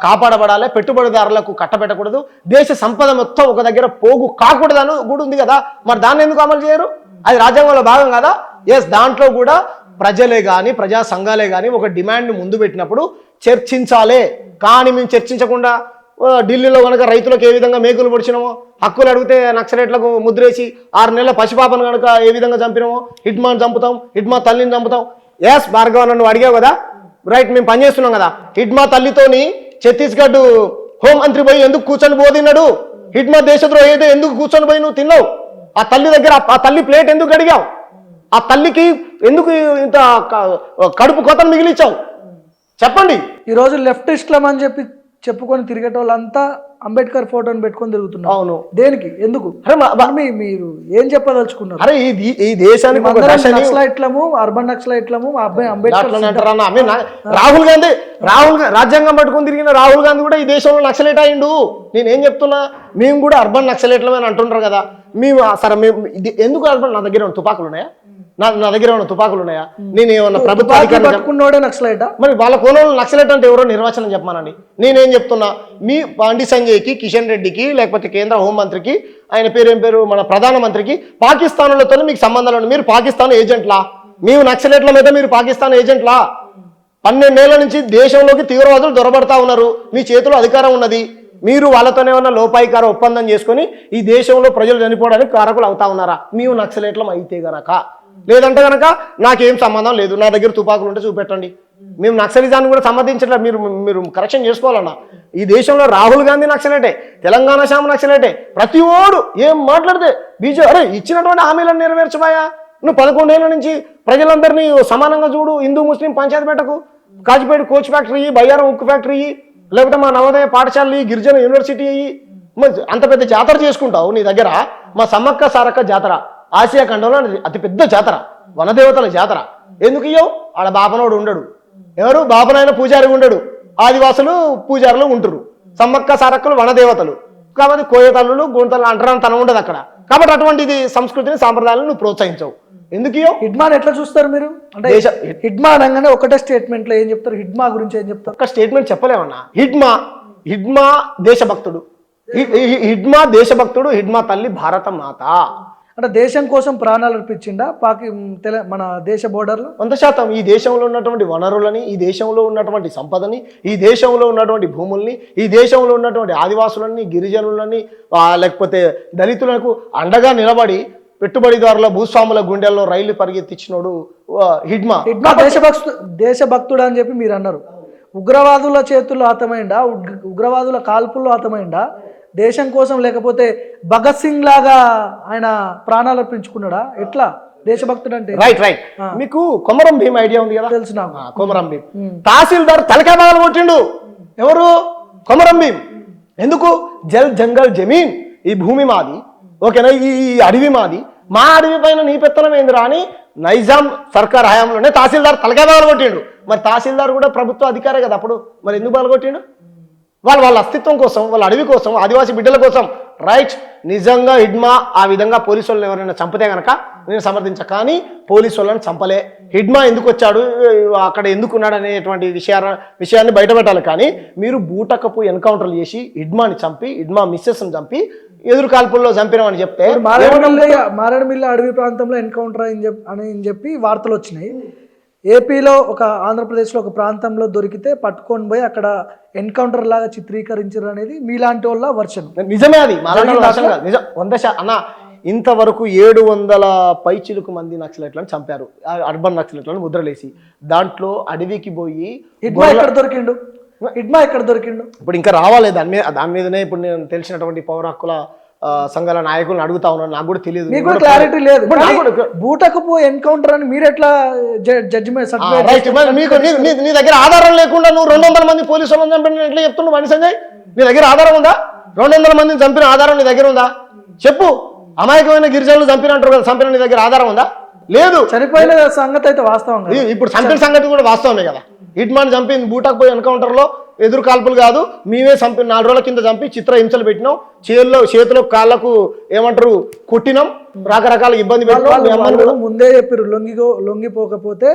కాపాడబడాలి. పెట్టుబడిదారులకు కట్టబెట్టకూడదు. దేశ సంపద మొత్తం ఒక దగ్గర పోగు కాకూడదని కూడా ఉంది కదా, మరి దాన్ని ఎందుకు అమలు చేయరు? అది రాజ్యాంగంలో భాగం కదా. ఎస్, దాంట్లో కూడా ప్రజలే కానీ ప్రజా సంఘాలే కానీ ఒక డిమాండ్ని ముందు పెట్టినప్పుడు చర్చించాలి. కానీ మేము చర్చించకుండా ఢిల్లీలో కనుక రైతులకు ఏ విధంగా మేకులు పొడిచినామో, హక్కులు అడిగితే నక్సలైట్లకు ముద్రేసి 6 నెలల పసిపాపను కనుక ఏ విధంగా చంపినామో, హిట్మాన్ చంపుతాం, హిట్మా తల్లిని చంపుతాం. ఎస్ భార్గవ, నన్ను అడిగావు కదా, రైట్, మేము పనిచేస్తున్నాం కదా. హిట్మా తల్లితోని ఛత్తీస్గఢ్ హోంమంత్రి పోయి ఎందుకు కూర్చొని పోతున్నాడు? హిట్మా దేశద్రోహి అయితే ఎందుకు కూర్చొని పోయి నువ్వు తిన్నావు? ఆ తల్లి దగ్గర ఆ తల్లి ప్లేట్ ఎందుకు అడిగావు? ఆ తల్లికి ఎందుకు ఇంత కడుపు కోతను మిగిలిచ్చావు? చెప్పండి. ఈరోజు లెఫ్టిస్ట్లం అని చెప్పి చెప్పుకొని తిరిగేట వాళ్ళంతా అంబేద్కర్ ఫోటోని పెట్టుకొని తిరుగుతున్నారు. అవును, దేనికి? ఎందుకు? మీరు ఏం చెప్పదలుచుకున్నారు? అరే ఈ దేశానికి నక్సలైట్లము, అర్బన్ నక్సలైట్లము, అంబేద్కర్ రాహుల్ గాంధీ రాజ్యాంగం పట్టుకొని తిరిగిన రాహుల్ గాంధీ కూడా ఈ దేశంలో నక్సలైట్ అయిండు. నేనేం చెప్తున్నా, మేము కూడా అర్బన్ నక్సలైట్లమే అని అంటుంటారు కదా. మేము సరే మేము ఎందుకు అర్బన్? నా దగ్గర ఏమైనా తుపాకులు ఉన్నాయా? నా దగ్గర ఏమైనా తుపాకులు ఉన్నాయా? నేను ఏమన్నా ప్రభుత్వాధికారి నక్సలైటా? మరి వాళ్ళ కోణంలో నక్సలైట్ అంటే ఎవరో నిర్వచనం చెప్పమానండి. నేనేం చెప్తున్నా, మీ బండి సంజయ్కి, కిషన్ రెడ్డికి, లేకపోతే కేంద్ర హోంమంత్రికి, ఆయన ఏం పేరు మన ప్రధానమంత్రికి పాకిస్తాన్లతో మీకు సంబంధాలు ఉన్నాయి. మీరు పాకిస్తాన్ ఏజెంట్లా? మేము నక్సలైట్ల మీద మీరు పాకిస్తాన్ ఏజెంట్లా? 12 ఏళ్ల నుంచి దేశంలోకి తీవ్రవాదులు దొరబడతా ఉన్నారు. మీ చేతిలో అధికారం ఉన్నది. మీరు వాళ్ళతోనే ఉన్న లోపాయికార ఒప్పందం చేసుకొని ఈ దేశంలో ప్రజలు చనిపోవడానికి కారకులు అవుతా ఉన్నారా? మేము నక్సలైట్లం అయితే గనక, లేదంటే కనుక నాకేం సంబంధం లేదు, నా దగ్గర తుపాకులు ఉంటే చూపెట్టండి. మేము నక్సలిజాన్ని కూడా సమర్థించట్లేదు. మీరు కరెక్షన్ చేసుకోవాలన్నా. ఈ దేశంలో రాహుల్ గాంధీ నక్సలైటే, తెలంగాణ శ్యామ నక్సలైటే. ప్రతి ఓడు ఏం మాట్లాడితే బీజేపీ అరే ఇచ్చినటువంటి హామీలను నెరవేర్చబాయా? నువ్వు 11 ఏళ్ల నుంచి ప్రజలందరినీ సమానంగా చూడు. హిందూ ముస్లిం పంచాయతీ పెట్టకు. కాజిపేట కోచ్ ఫ్యాక్టరీ, బయ్యారం ఉక్కు ఫ్యాక్టరీ, లేకపోతే మా నవోదయ పాఠశాలలు, గిరిజన యూనివర్సిటీ, అంత పెద్ద జాతర చేసుకుంటావు. నీ దగ్గర మా సమ్మక్క సారక్క జాతర ఆసియా ఖండంలో అతిపెద్ద జాతర, వనదేవతల జాతర. ఎందుకు ఇయ్యవు? ఆడ బాపనోడు ఉండడు. ఎవరు? బాపనైన పూజారి ఉండడు. ఆదివాసులు పూజారులు ఉంటారు. సమ్మక్క సారక్కలు వనదేవతలు కాబట్టి కోయతల్లులు గుంటలు అంటారని తన ఉండదు అక్కడ. కాబట్టి అటువంటిది సంస్కృతిని సాంప్రదాయాలను నువ్వు ప్రోత్సహించవు. ఎందుకు? హిడ్మాన్ ఎట్లా చూస్తారు మీరు? అంటే హిడ్మా అనగానే ఒకటే స్టేట్మెంట్ లో ఏం చెప్తారు? హిడ్మా గురించి ఏం చెప్తారు? ఒక స్టేట్మెంట్ చెప్పలేమన్నా. హిడ్మా దేశభక్తుడు, హిడ్మా తల్లి భారత మాత. అంటే దేశం కోసం ప్రాణాలు అర్పించిందా మన దేశ బోర్డర్లో? 100%. ఈ దేశంలో ఉన్నటువంటి వనరులని, ఈ దేశంలో ఉన్నటువంటి సంపదని, ఈ దేశంలో ఉన్నటువంటి భూముల్ని, ఈ దేశంలో ఉన్నటువంటి ఆదివాసులని, గిరిజనులని, లేకపోతే దళితులకు అండగా నిలబడి పెట్టుబడిదారుల భూస్వాముల గుండెల్లో రైళ్లు పరిగెత్తించినోడు హిడ్మా. దేశభక్తుడు అని చెప్పి మీరు అన్నారు. ఉగ్రవాదుల చేతుల్లో హతమైందా? ఉగ్రవాదుల కాల్పుల్లో హతమైందా? దేశం కోసం లేకపోతే భగత్ సింగ్ లాగా ఆయన ప్రాణాలు అర్పించుకున్నాడా? ఎట్లా దేశభక్తుడు అంటే? రైట్. మీకు కొమరం భీమ్ ఐడియా ఉంది కదా? తెలుసు నాకు. కొమరం భీమ్ తహసీల్దార్ తలకాయ బాగా కొట్టిండు. ఎవరు? కొమరం భీమ్. ఎందుకు? జల్ జంగల్ జమీన్, ఈ భూమి మాది, ఓకేనా, ఈ అడవి మాది, మా అడవి పైన నీ పెత్తనం ఏందిరా అని నైజాం సర్కార్ హయాంలోనే తహసీల్దార్ తలకాయ బాగా కొట్టిండు. మరి తహసీల్దార్ కూడా ప్రభుత్వ అధికారే కదా అప్పుడు. మరి ఎందుకు బాగా వాళ్ళ అస్తిత్వం కోసం, వాళ్ళ అడవి కోసం, ఆదివాసీ బిడ్డల కోసం. రైట్. నిజంగా హిడ్మా ఆ విధంగా పోలీసు వాళ్ళని ఎవరైనా చంపితే కనుక నేను సమర్థించా. కానీ పోలీసు వాళ్ళని చంపలే. హిడ్మా ఎందుకు వచ్చాడు, అక్కడ ఎందుకున్నాడు అనేటువంటి విషయాన్ని బయటపెట్టాలి. కానీ మీరు బూటకపు ఎన్కౌంటర్లు చేసి హిడ్మాని చంపి, హిడ్మా మిస్సెస్ని చంపి, ఎదురు కాల్పుల్లో చంపినామని చెప్తే మారేడుమిల్లి అడవి ప్రాంతంలో ఎన్కౌంటర్ అని చెప్పి వార్తలు వచ్చినాయి. ఏపీలో ఆంధ్రప్రదేశ్లో ఒక ప్రాంతంలో దొరికితే పట్టుకొని పోయి అక్కడ ఎన్కౌంటర్ లాగా చిత్రీకరించారు అనేది మీలాంటి వాళ్ళ వర్షన్. నిజమే, అది నిజం. 100% అన్న. ఇంతవరకు 700 పైచిలుకు మంది నక్సలైట్లను చంపారు, అర్బన్ నక్సలైట్లను ముద్రలేసి. దాంట్లో అడవికి పోయి హిడ్మా ఎక్కడ దొరికిండు? ఇప్పుడు ఇంకా రావాలి. దాని మీదనే ఇప్పుడు నేను తెలిసినటువంటి పౌర హక్కుల సంఘాల నాయకులను అడుగుతా ఉన్నాను. నాకు కూడా తెలియదు, మీకు కూడా క్లారిటీ లేదు. బూటకపు ఎన్కౌంటర్ అని మీరు ఎట్లా జడ్జిమెంట్? నీ దగ్గర ఆధారం లేకుండా నువ్వు 200 మంది పోలీసు వాళ్ళని చంపిన ఎట్లా చెప్తున్నావు బండి సంజయ్? నీ దగ్గర ఆధారం ఉందా? 200 మందిని చంపిన ఆధారం నీ దగ్గర ఉందా? చెప్పు. అమాయకమైన గిరిజనులు చంపిన నీ దగ్గర ఆధారం ఉందా? లేదు. చనిపోయిన సంగతి అయితే వాస్తవం కదా. ఇప్పుడు చంపిన సంగతి కూడా వాస్తవమే కదా. హిట్మాన్ చంపింది బూటాకు పోయి ఎన్కౌంటర్లో ఎదురు కాల్పులు కాదు, మేమే చంపి 4 రోజుల కింద చంపి చిత్ర హింసలు పెట్టినాం, చేతులు కాళ్ళకు ఏమంటారు కొట్టినాం, రకరకాల ఇబ్బంది పెట్టినాం. ముందే చెప్పారు లొంగిపోకపోతే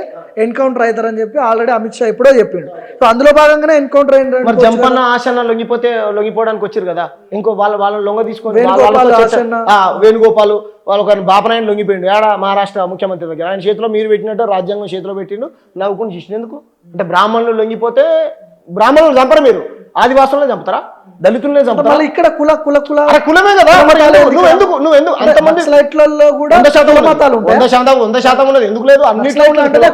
ఎన్కౌంటర్ అవుతారని చెప్పి ఆల్రెడీ అమిత్ షా ఎప్పుడో చెప్పిండు. సో అందులో భాగంగానే ఎన్కౌంటర్ అయింది. మరి జంపన్న ఆశన్న లొంగిపోవడానికి వచ్చారు కదా, ఇంకో వాళ్ళని లొంగ తీసుకొని వేణుగోపాల్ వాళ్ళు ఒక బాపనాయని లొంగిపోయిండు ఏడా మహారాష్ట్ర ముఖ్యమంత్రి దగ్గర. ఆయన చేతిలో మీరు పెట్టినట్టు రాజ్యాంగం చేతిలో పెట్టిండు, నవ్వుకుని చేసినందుకు. అంటే బ్రాహ్మణులు లొంగిపోతే బ్రాహ్మణులు చంపరు, మీరు ఆదివాసులనే చంపుతారా, దళితులనే చంపుతారా? ఇక్కడ కులమే కదా. నువ్వు అంతమంది 100% ఉన్నది ఎందుకు లేదు? అన్నిట్లో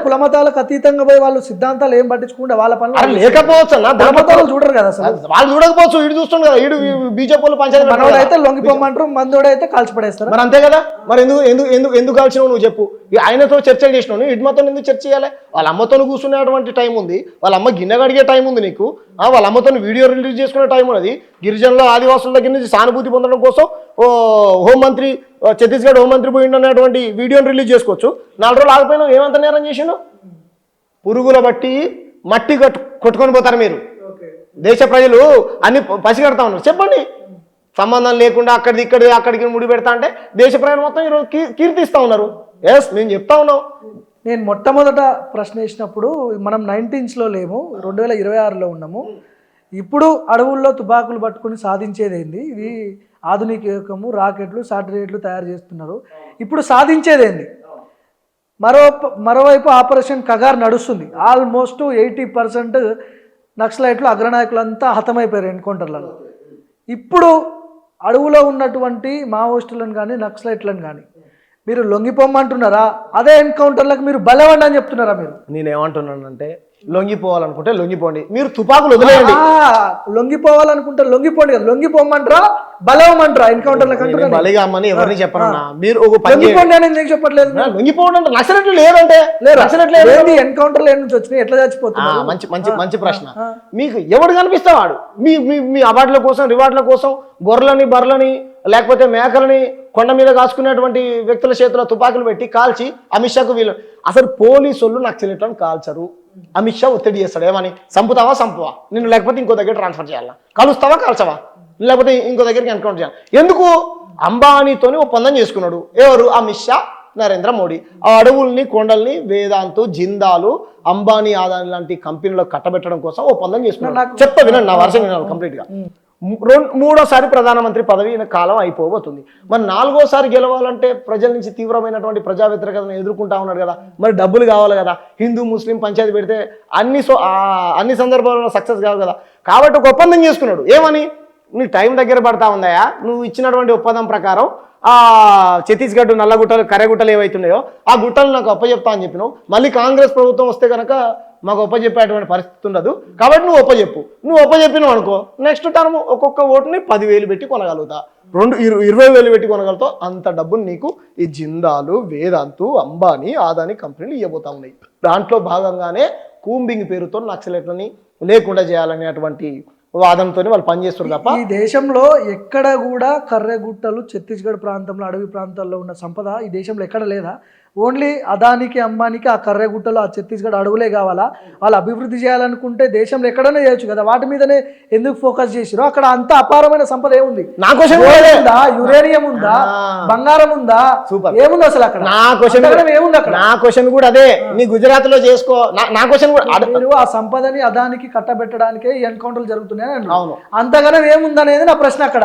కుల మతాలకు అతీతంగా పోయి వాళ్ళు సిద్ధాంతాలు ఏం పట్టించుకుంటే వాళ్ళ పనులు లేకపోవచ్చు అన్న. ధర్మతాలు చూడరు కదా అసలు. వాళ్ళు చూడకపోవచ్చు, ఇటు చూస్తుండే కదా. ఇటు బీజేపీ పంచాయతీ అయితే లొంగిపోమంటారు, మందోడు అయితే కాల్చిపడేస్తారు. మరి అంతే కదా. మరి ఎందుకు కాల్చినావు నువ్వు చెప్పు? ఆయనతో చర్చలు చేసినావు, ఇటుమతో ఎందుకు చర్చ చేయాలి? వాళ్ళ అమ్మతో కూర్చునేటువంటి టైం ఉంది, వాళ్ళ అమ్మ గిన్నె కడిగే టైం ఉంది నీకు, వాళ్ళ అమ్మతో వీడియో రిలీజ్ చేసుకునే టైం ఉన్నది. గిరిజనుల ఆదివాసుల దగ్గర నుంచి సానుభూతి పొందడం కోసం హోంమంత్రి ఛత్తీస్గఢ్ హోంమంత్రి పోయిండు అనేటువంటి వీడియోని రిలీజ్ చేసుకోవచ్చు. 4 రోజులు ఆగిపోయినా ఏమంత నేరం చేసిండు? పురుగుల బట్టి మట్టి కొట్టుకొని పోతారు మీరు. దేశ ప్రజలు అన్ని పసిగడతా ఉన్నారు. చెప్పండి, సంబంధం లేకుండా అక్కడికి ముడి పెడతా అంటే దేశ ప్రజలు మొత్తం ఈరోజు కీర్తిస్తూ ఉన్నారు. ఎస్, నేను చెప్తా ఉన్నావు. నేను మొట్టమొదట ప్రశ్న వేసినప్పుడు మనం 19s లేము, 2026లో ఉన్నాము. ఇప్పుడు అడవుల్లో తుపాకులు పట్టుకుని సాధించేది ఏంది? ఇది ఆధునిక యుగము, రాకెట్లు, శాటిలైట్లు తయారు చేస్తున్నారు. ఇప్పుడు సాధించేది ఏంది? మరోవైపు ఆపరేషన్ కగార్ నడుస్తుంది. ఆల్మోస్ట్ 80% నక్సలైట్లు అగ్రనాయకులంతా హతమైపోయారు ఎన్కౌంటర్లలో. ఇప్పుడు అడవులో ఉన్నటువంటి మావోయిస్టులను కానీ నక్సలైట్లను కానీ మీరు లొంగిపోమంటున్నారా? అదే ఎన్కౌంటర్లకు మీరు బలవండి అని చెప్తున్నారా? మీరు నేనేమంటున్నానంటే లొంగిపోవాలనుకుంటే లొంగిపోండి, మీరు తుపాకులు వదిలేయండి. లొంగిపోవాలనుకుంటే లొంగిపోండి కదా, లొంగిపోమంటారా బలవమంటారా? ఎన్కౌంటర్లకు అంటున్నారు బలిగా అమ్మని ఎవరిని చెప్పనన్నా, మీరు ఒక లొంగిపోండి అని ఎందుకు చెప్పట్లేదు? లొంగిపోండి అంటే నక్సలైట్లు లేదంటే ఎన్కౌంటర్లు ఏం నుంచి వచ్చినాయి, ఎట్లా చచ్చిపోతున్నారు? మంచి ప్రశ్న. మీకు ఎవడు కనిపిస్తావాడు? మీ అవార్డుల కోసం, రివార్డుల కోసం గొర్రెలని, బర్రెలని, లేకపోతే మేకలని కొండ మీద కాసుకునేటువంటి వ్యక్తుల చేతిలో తుపాకులు పెట్టి కాల్చి అమిత్ షాకు వీళ్ళు అసలు పోలీసు వాళ్ళు నక్సలైట్లను కాల్చరు. అమిత్ షా ఒత్తిడి చేస్తాడు, ఏమని? సంపువా నిన్ను, లేకపోతే ఇంకో దగ్గర ట్రాన్స్ఫర్ చేయాలా, కలుస్తావా కాల్చవా, లేకపోతే ఇంకో దగ్గరికి ఎన్కౌంటర్ చేయాలి. ఎందుకు? అంబానీతోని ఒప్పందం చేసుకున్నాడు. ఎవరు? అమిత్ షా, నరేంద్ర మోడీ. ఆ అడవుల్ని, కొండల్ని వేదాంతు, జిందాలు, అంబానీ, ఆదాని లాంటి కంపెనీలకు కట్టబెట్టడం కోసం ఒప్పందం చేసుకున్నాడు. చెప్తా వినండి, నా వర్షం వినాలి కంప్లీట్గా. మూడోసారి ప్రధానమంత్రి పదవి కాలం అయిపోబోతుంది. మరి 4వసారి గెలవాలంటే ప్రజల నుంచి తీవ్రమైనటువంటి ప్రజా వ్యతిరేకతను ఎదుర్కొంటా ఉన్నాడు కదా. మరి డబ్బులు కావాలి కదా. హిందూ ముస్లిం పంచాయతీ పెడితే అన్ని సందర్భాల్లో సక్సెస్ కాదు కదా. కాబట్టి ఒక ఒప్పందం చేసుకున్నాడు. ఏమని? నీ టైం దగ్గర పడతా ఉందాయా, నువ్వు ఇచ్చినటువంటి ఒప్పందం ప్రకారం ఛత్తీస్గఢ్ నల్లగుట్టలు, కర్రెగుట్టలు ఏవైతున్నాయో ఆ గుట్టలు నాకు అప్పచెప్తా అని చెప్పినావు. మళ్ళీ కాంగ్రెస్ ప్రభుత్వం వస్తే కనుక మాకు ఒప్పచెప్పేటువంటి పరిస్థితి ఉండదు. కాబట్టి నువ్వు ఒప్పచెప్పినావు అనుకో, నెక్స్ట్ టర్మ్ ఒక్కొక్క ఓటుని 10,000 పెట్టి కొనగలుగుతా, 20,000 పెట్టి కొనగలుగుతావు. అంత డబ్బులు నీకు ఈ జిందాలు, వేదాంతు, అంబానీ, ఆదాని కంపెనీలు ఇవ్వబోతా ఉన్నాయి. దాంట్లో భాగంగానే కూంబింగ్ పేరుతో నక్సలైట్లని లేకుండా చేయాలనేటువంటి వాదంతో వాళ్ళు పనిచేస్తారు తప్ప ఈ దేశంలో ఎక్కడ కూడా కర్రెగుట్టలు, ఛత్తీస్గఢ్ ప్రాంతంలో, అడవి ప్రాంతాల్లో ఉన్న సంపద ఈ దేశంలో ఎక్కడ లేదా? ఓన్లీ అదానికి, అంబానీకి ఆ కర్రెగుట్టలు, ఆ ఛత్తీస్గఢ్ అడవులే కావాలా? వాళ్ళు అభివృద్ధి చేయాలనుకుంటే దేశంలో ఎక్కడైనా చేయొచ్చు కదా. వాటి మీదనే ఎందుకు ఫోకస్ చేసిరో? అక్కడ అంత అపారమైన సంపద ఏముంది? యురేనియం ఉందా, బంగారం ఉందా, ఏముంది అసలు అక్కడ? ఏముంది అక్కడ? నా క్వశ్చన్ కూడా అదే. నీ గుజరాత్ లో చేసుకో. నా క్వశ్చన్ కూడా మీరు ఆ సంపదని అదానికి కట్టబెట్టడానికే ఎన్కౌంటర్లు జరుగుతున్నాయి. అవును, అంతగానే ఏముందనేది నా ప్రశ్న. అక్కడ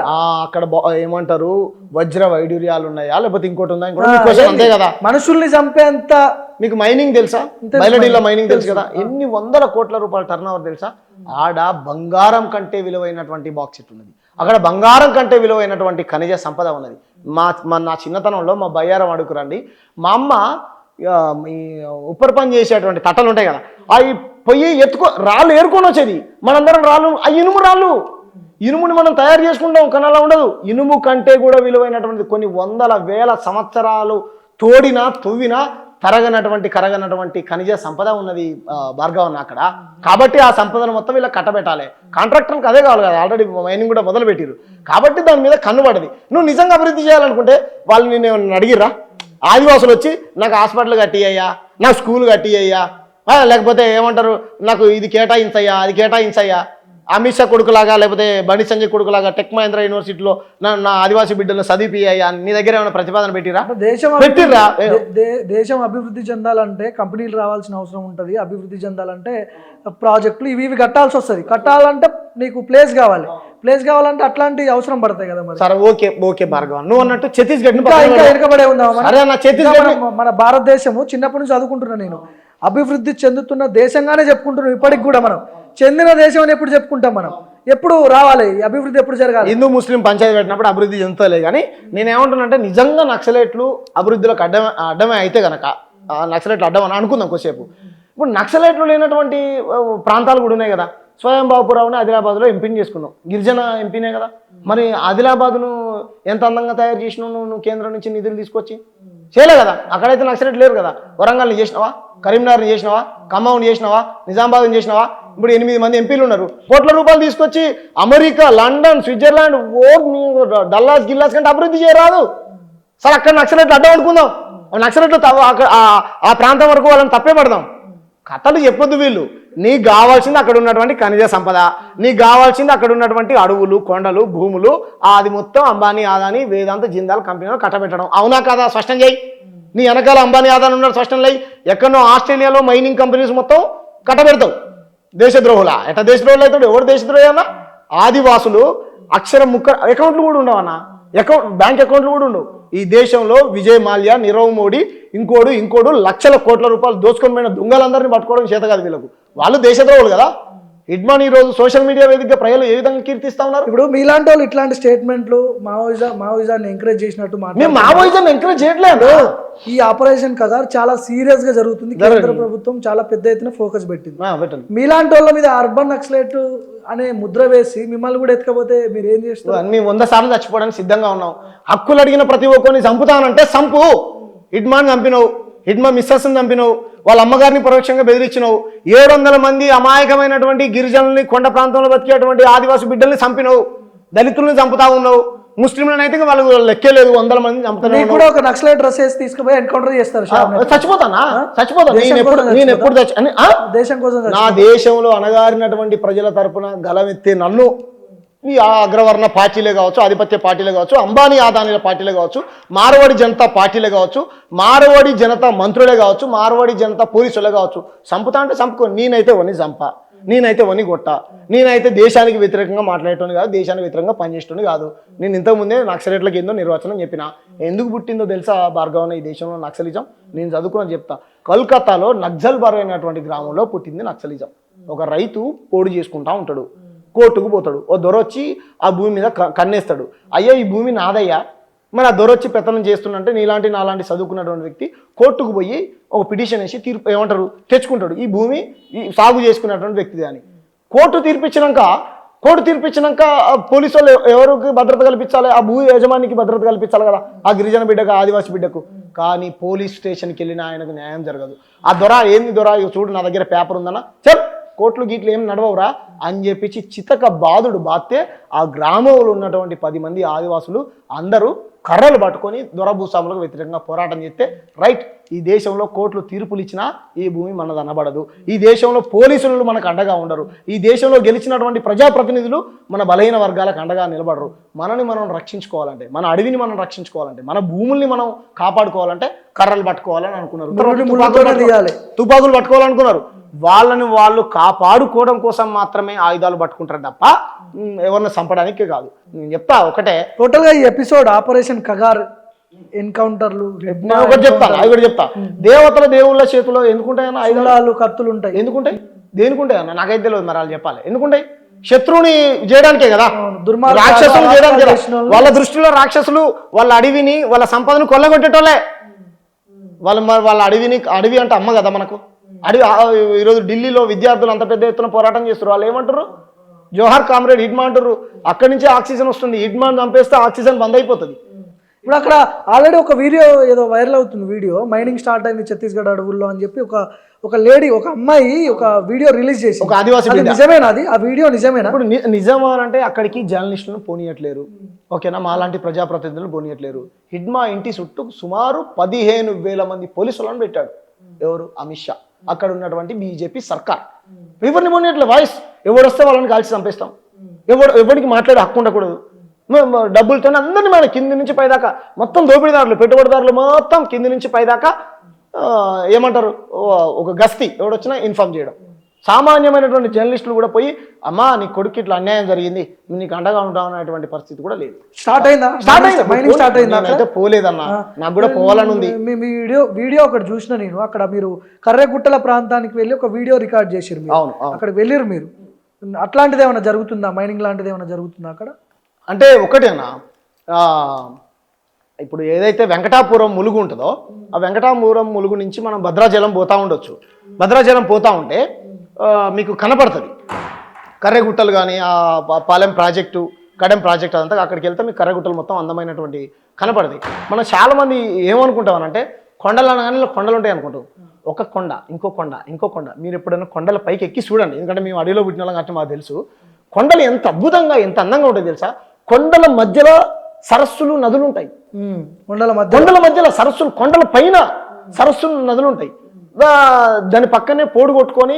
ఏమంటారు, వజ్ర వైడూర్యాలు ఉన్నాయా, లేకపోతే ఇంకోటి ఉందా? అంతే కదా. మనుషుల్ని చంపేంత మీకు మైనింగ్ తెలుసా? బయలడీలో మైనింగ్ తెలుసు కదా. ఎన్ని వందల కోట్ల రూపాయల టర్న్ ఓవర్ తెలుసా? ఆడ బంగారం కంటే విలువైనటువంటి బాక్సెట్ ఉన్నది. అక్కడ బంగారం కంటే విలువైనటువంటి ఖనిజ సంపద ఉన్నది. నా చిన్నతనంలో మా బయ్యారం అడుగురండి, మా అమ్మ ఈ ఉప్పర్ పని చేసేటువంటి తట్టలు ఉంటాయి కదా, అవి పొయ్యి రాళ్ళు ఏరుకొని వచ్చేది. మనందరం రాళ్ళు, ఆ ఇనుము రాళ్ళు, ఇనుముని మనం తయారు చేసుకుంటాం కానీ అలా ఉండదు. ఇనుము కంటే కూడా విలువైనటువంటి కొన్ని వందల వేల సంవత్సరాలు తోడినా తవ్వినా కరగనటువంటి ఖనిజ సంపద ఉన్నది భార్గవన్ అక్కడ. కాబట్టి ఆ సంపదను మొత్తం ఇలా కట్టబెట్టాలి. కాంట్రాక్టర్కి అదే కావాలి కదా, ఆల్రెడీ మైనింగ్ కూడా మొదలు పెట్టిరు. కాబట్టి దాని మీద కన్ను పడది. నువ్వు నిజంగా అభివృద్ధి చేయాలనుకుంటే వాళ్ళు నేను అడిగిర్రా, ఆదివాసులు వచ్చి నాకు హాస్పిటల్ కట్టియ్యా, నాకు స్కూల్ కట్టియ్యా, లేకపోతే ఏమంటారు నాకు ఇది కేటాయించయ్యా, అది కేటాయించయ్యా, అమిత్ షా కొడుకులాగా లేకపోతే బండి సంజయ్ కొడుకులాగా టెక్ మహేంద్ర యూనివర్సిటీలో నా ఆదివాసీ బిడ్డలను చదివిపియ్యా, నీ దగ్గర ఏమైనా ప్రతిపాదన పెట్టిరా? పెట్టిర్రా? దేశం అభివృద్ధి చెందాలంటే కంపెనీలు రావాల్సిన అవసరం ఉంటుంది. అభివృద్ధి చెందాలంటే ప్రాజెక్టులు ఇవి కట్టాల్సి వస్తుంది. కట్టాలంటే నీకు ప్లేస్ కావాలంటే అట్లాంటి అవసరం పడతాయి కదా మరి. సరే ఓకే భార్గవ, నువ్వు అన్నట్టు ఛత్తీస్గఢ్ ఇంకా వెనుకబడే ఛత్తీస్గఢ్ మన భారతదేశము చిన్నప్పటి నుంచి చదువుకుంటున్నా నేను, అభివృద్ధి చెందుతున్న దేశంగానే చెప్పుకుంటున్నాం. ఇప్పటికి కూడా మనం చెందిన దేశం అని ఎప్పుడు చెప్పుకుంటాం? మనం ఎప్పుడు రావాలి, అభివృద్ధి ఎప్పుడు జరగాలి? హిందూ ముస్లిం పంచాయతీ పెట్టినప్పుడు అభివృద్ధి చెందుతలే. కానీ నేనేమంటున్నానంటే నిజంగా నక్సలైట్లు అభివృద్ధిలోకి అడ్డమే అయితే కనుక నక్సలైట్లు అడ్డం అని అనుకుందాం కొద్దిసేపు. ఇప్పుడు నక్సలైట్లు లేనటువంటి ప్రాంతాలు కూడా ఉన్నాయి కదా. స్వయం బాపురావుని ఆదిలాబాద్లో ఎంపీని చేసుకున్నావు, గిరిజన ఎంపీనే కదా. మరి ఆదిలాబాద్ను ఎంత అందంగా తయారు చేసినావు నువ్వు కేంద్రం నుంచి నిధులు తీసుకొచ్చి? చేయలే కదా. అక్కడైతే నక్సలైట్లు లేరు కదా. వరంగల్ని చేసినావా, కరీంనగర్ని చేసినావా, ఖమ్మంని చేసినావా, నిజామాబాద్ని చేసినావా? ఇప్పుడు 8 మంది ఎంపీలు ఉన్నారు. కోట్ల రూపాయలు తీసుకొచ్చి అమెరికా, లండన్, స్విట్జర్లాండ్, డల్లాస్ గిల్లాస్ కంటే అభివృద్ధి చేయరాదు. సరే అక్కడ నక్సలైట్లు అడ్డం అనుకుందాం, నక్సలైట్లు ఆ ప్రాంతం వరకు వాళ్ళని తప్పే పడదాం. కథలు చెప్పొద్దు వీళ్ళు. నీకు కావాల్సింది అక్కడ ఉన్నటువంటి ఖనిజ సంపద, నీకు కావాల్సింది అక్కడ ఉన్నటువంటి అడవులు, కొండలు, భూములు, అది మొత్తం అంబానీ, అదానీ, వేదాంత, జిందాల్ కంపెనీలో కట్టబెట్టడం. అవునా కదా? స్పష్టం చేయి. నీ వెనకాల అంబానీ, అదానీ ఉన్నారు, స్పష్టం చేయి. ఎక్కడో ఆస్ట్రేలియాలో మైనింగ్ కంపెనీస్ మొత్తం కట్టబెడతావు. దేశద్రోహులా? ఎట్లా దేశద్రోహులు అవుతాడు? ఎవరు దేశద్రోహి అన్నా? ఆదివాసులు అక్షరం ముక్క అకౌంట్లు కూడా ఉండవన్నా, బ్యాంక్ అకౌంట్లు కూడా ఉండవు. ఈ దేశంలో విజయ్ మాల్యా, నీరవ్ మోడీ, ఇంకోడు లక్షల కోట్ల రూపాయలు దోచుకొని పోయిన దొంగలందరినీ పట్టుకోవడం చేత కాదు వీళ్ళకు. వాళ్ళు దేశద్రోహులు కదా. హిడ్మాన్ ఈ రోజు సోషల్ మీడియా వేదికగా ప్రజలు ఏ విధంగా కీర్తిస్తా ఉన్నారు? ఇప్పుడు మీలాంటి వాళ్ళు ఇట్లాంటి స్టేట్మెంట్లు మావోయిజాన్ని ఎంకరేజ్ చేసినట్టు మావోయిజాన్ని ఎంకరేజ్ చేయట్లేదు. ఈ ఆపరేషన్ కగార్ చాలా సీరియస్ గా జరుగుతుంది. కేంద్ర ప్రభుత్వం చాలా పెద్ద ఎత్తున ఫోకస్ పెట్టింది. మీలాంటి వాళ్ళ మీద అర్బన్ నక్సలైట్ అనే ముద్ర వేసి మిమ్మల్ని కూడా ఎత్తుకపోతే మీరు ఏం చేస్తారు? అన్ని 100 సార్లు చచ్చిపోవడానికి సిద్ధంగా ఉన్నాం. హక్కులు అడిగిన ప్రతి ఒక్కరిని చంపుతానంటే చంపు. హిడ్మాన్ చంపినవు, హిడ్మా మిస్సెస్ని చంపినవు, వాళ్ళ అమ్మగారిని పరోక్షంగా బెదిరించినవు. 700 మంది అమాయకమైనటువంటి గిరిజనుల్ని, కొండ ప్రాంతంలో బతికేటువంటి ఆదివాసి బిడ్డల్ని చంపినవు. దళితుల్ని చంపుతా ఉన్నావు. ముస్లింలను అయితే వాళ్ళు లెక్కేలేదు, 100 మంది చంపుతాను. కూడా ఒక నక్సలైట్ డ్రెస్ వేసి తీసుకుపోయి ఎన్కౌంటర్ చేస్తారు. చచ్చిపోతాను. నేను ఎప్పుడు దేశం కోసం, నా దేశంలో అణగారినటువంటి ప్రజల తరపున గలమెత్తే నన్ను ఈ అగ్రవర్ణ పార్టీలే కావచ్చు, ఆధిపత్య పార్టీలే కావచ్చు, అంబానీ ఆదానీల పార్టీలే కావచ్చు, మార్వాడి జనతా పార్టీలే కావచ్చు, మార్వాడి జనతా మంత్రులే కావచ్చు, మార్వాడి జనతా పోలీసులే కావచ్చు. చంపుతా అంటే చంపుకో. నేనైతే వని చంప, నేనైతే వని కొట్ట, నేనైతే దేశానికి వ్యతిరేకంగా మాట్లాడేటోని కాదు, దేశానికి వ్యతిరేకంగా పనిచేసేటోని కాదు. నేను ఇంతకుముందే నక్సలైట్లకు ఏందో నిర్వచనం చెప్పిన. ఎందుకు పుట్టిందో తెలుసా భార్గవన ఈ దేశంలో నక్సలిజం? నేను చదువుకుని చెప్తా. కల్కత్తాలో నక్సల్బార్ అనేటువంటి గ్రామంలో పుట్టింది నక్సలిజం. ఒక రైతు పోడు చేసుకుంటా ఉంటాడు, కోర్టుకు పోతాడు. ఓ దొరొచ్చి ఆ భూమి మీద కన్నేస్తాడు. అయ్యో ఈ భూమి నాదయ్యా, మరి ఆ దొరొచ్చి పెత్తనం చేస్తున్నంటే నాలాంటి చదువుకున్నటువంటి వ్యక్తి కోర్టుకు పోయి ఒక పిటిషన్ వేసి తీర్పు ఏమంటారు తెచ్చుకుంటాడు. ఈ భూమి సాగు చేసుకున్నటువంటి వ్యక్తిది అని. కోర్టు తీర్పిచ్చినాక పోలీసు వాళ్ళు ఎవరికి భద్రత కల్పించాలి? ఆ భూ యజమానికి భద్రత కల్పించాలి కదా, ఆ గిరిజన బిడ్డకు, ఆదివాసి బిడ్డకు. కానీ పోలీస్ స్టేషన్కి వెళ్ళిన ఆయనకు న్యాయం జరగదు. ఆ దొర ఏంది దొర, చూడు నా దగ్గర పేపర్ ఉందన్నా, చెప్ కోట్లు గీట్లు ఏం నడవవురా అని చెప్పించి చితక బాధుడు బాస్తే ఆ గ్రామంలో ఉన్నటువంటి 10 మంది ఆదివాసులు అందరూ కర్రలు పట్టుకొని దొరభూస్వాములకు వ్యతిరేకంగా పోరాటం చేస్తే రైట్. ఈ దేశంలో కోర్టులు తీర్పులు ఇచ్చినా ఈ భూమి మనది అనబడదు. ఈ దేశంలో పోలీసులు మనకు అండగా ఉండరు. ఈ దేశంలో గెలిచినటువంటి ప్రజాప్రతినిధులు మన బలహీన వర్గాలకు అండగా నిలబడరు. మనని మనం రక్షించుకోవాలంటే, మన అడవిని మనం రక్షించుకోవాలంటే, మన భూముల్ని మనం కాపాడుకోవాలంటే కర్రలు పట్టుకోవాలని అనుకున్నారు, తుపాకులు పట్టుకోవాలనుకున్నారు. వాళ్ళని వాళ్ళు కాపాడుకోవడం కోసం మాత్రమే ఆయుధాలు పట్టుకుంటారు తప్ప ఎవరిని చంపడానికి కాదు. నేను చెప్తా ఒకటే, టోటల్ గా ఈ ఎపిసోడ్ ఆపరేషన్ కగార్ ఎన్కౌంటర్లు ఒకటి చెప్తా. దేవతల దేవుళ్ళ చేతిలో ఎందుకుంటాయన్న ఆయుధాలు, కత్తులు ఉంటాయి. ఎందుకుంటాయి? దేనికుంటాయన్న నాకైతే తెలియదు. మరి వాళ్ళు చెప్పాలి ఎందుకుంటాయి. శత్రువుని చేయడానికే కదా, రాక్షసులు చేయడానికి కదా. వాళ్ళ దృష్టిలో రాక్షసులు వాళ్ళ అడవిని, వాళ్ళ సంపదను కొల్లగొట్టేటోళ్ళే. వాళ్ళ అడవి అంటే అమ్మ కదా మనకు. ఈరోజు ఢిల్లీలో విద్యార్థులు అంత పెద్ద ఎత్తున పోరాటం చేస్తారు. వాళ్ళు ఏమంటారు? జోహార్ కామ్రేడ్ హిడ్మా అంటారు. అక్కడి నుంచే ఆక్సిజన్ వస్తుంది. హిడ్మాన్ చంపేస్తే ఆక్సిజన్ బంద్ అయిపోతుంది. ఇప్పుడు అక్కడ ఆల్రెడీ ఒక వీడియో ఏదో వైరల్ అవుతుంది, వీడియో మైనింగ్ స్టార్ట్ అయింది ఛత్తీస్గఢ్ అడవుల్లో అని చెప్పి ఒక లేడీ, ఒక అమ్మాయి ఒక వీడియో రిలీజ్ చేసి, ఒక ఆదివాసీ అది నిజమేనా? అది ఆ వీడియో నిజమేనా? ఇప్పుడు నిజమా అంటే అక్కడికి జర్నలిస్టులను పోనీయట్లేరు, ఓకేనా, మాలాంటి ప్రజాప్రతినిధులను పోనీయట్లేరు. హిడ్మా ఇంటి చుట్టూ సుమారు 15,000 మంది పోలీసులను పెట్టాడు. ఎవరు? అమిత్ షా. అక్కడ ఉన్నటువంటి బీజేపీ సర్కార్ ఎవరిని పోనీయట్లేదు. వాయిస్ ఎవరు వస్తే వాళ్ళని కాల్చి చంపేస్తాం, ఎవరికి మాట్లాడే హక్కు ఉండకూడదు, డబ్బులతో అందరినీ మన కింది నుంచి పైదాకా మొత్తం దోపిడీదారులు, పెట్టుబడిదారులు మొత్తం కింది నుంచి పైదాకా ఏమంటారు, ఒక గస్తీ ఎవడొచ్చినా ఇన్ఫార్మ్ చేయడం. సామాన్యమైనటువంటి జర్నలిస్టులు కూడా పోయి అమ్మా నీ కొడుకు ఇట్లా అన్యాయం జరిగింది, నీకు అండగా ఉంటాం అనేటువంటి పరిస్థితి కూడా లేదు. స్టార్ట్ అయిందా? మైనింగ్ స్టార్ట్ అయిందా? అయితే పోలేదన్నా, నాకు కూడా పోవాలని ఉంది. మీ వీడియో ఒకటి చూసిన నేను, అక్కడ మీరు కర్రెగుట్టల ప్రాంతానికి వెళ్ళి ఒక వీడియో రికార్డ్ చేసిరు. అవును, అక్కడ వెళ్ళిరు మీరు. అట్లాంటిది ఏమైనా జరుగుతుందా? మైనింగ్ లాంటిది ఏమైనా జరుగుతుందా అక్కడ? అంటే ఒకటేనా, ఇప్పుడు ఏదైతే వెంకటాపురం ములుగు ఉంటుందో ఆ వెంకటాపురం ములుగు నుంచి మనం భద్రాచలం పోతా ఉండొచ్చు. భద్రాచలం పోతా ఉంటే మీకు కనపడుతుంది కర్రెగుట్టలు కానీ, ఆ పాలెం ప్రాజెక్టు, కడెం ప్రాజెక్ట్ అదంతా అక్కడికి వెళ్తే మీకు కర్రెగుట్టలు మొత్తం అందమైనటువంటి కనపడతాయి. మనం చాలామంది ఏమనుకుంటామనంటే కొండలు అనగానే కొండలు ఉంటాయి అనుకుంటాం. ఒక కొండ, ఇంకో కొండ, ఇంకో కొండ. మీరు ఎప్పుడైనా కొండల పైకి ఎక్కి చూడండి, ఎందుకంటే మేము అడవిలో పుట్టిన వాళ్ళం కాబట్టి మాకు తెలుసు. కొండలు ఎంత అద్భుతంగా, ఎంత అందంగా ఉంటాయి తెలుసా. కొండల మధ్యలో సరస్సులు, నదులు ఉంటాయి. కొండల మధ్యలో సరస్సులు, కొండల పైన సరస్సులు, నదులు ఉంటాయి. దాని పక్కనే పోడు కొట్టుకొని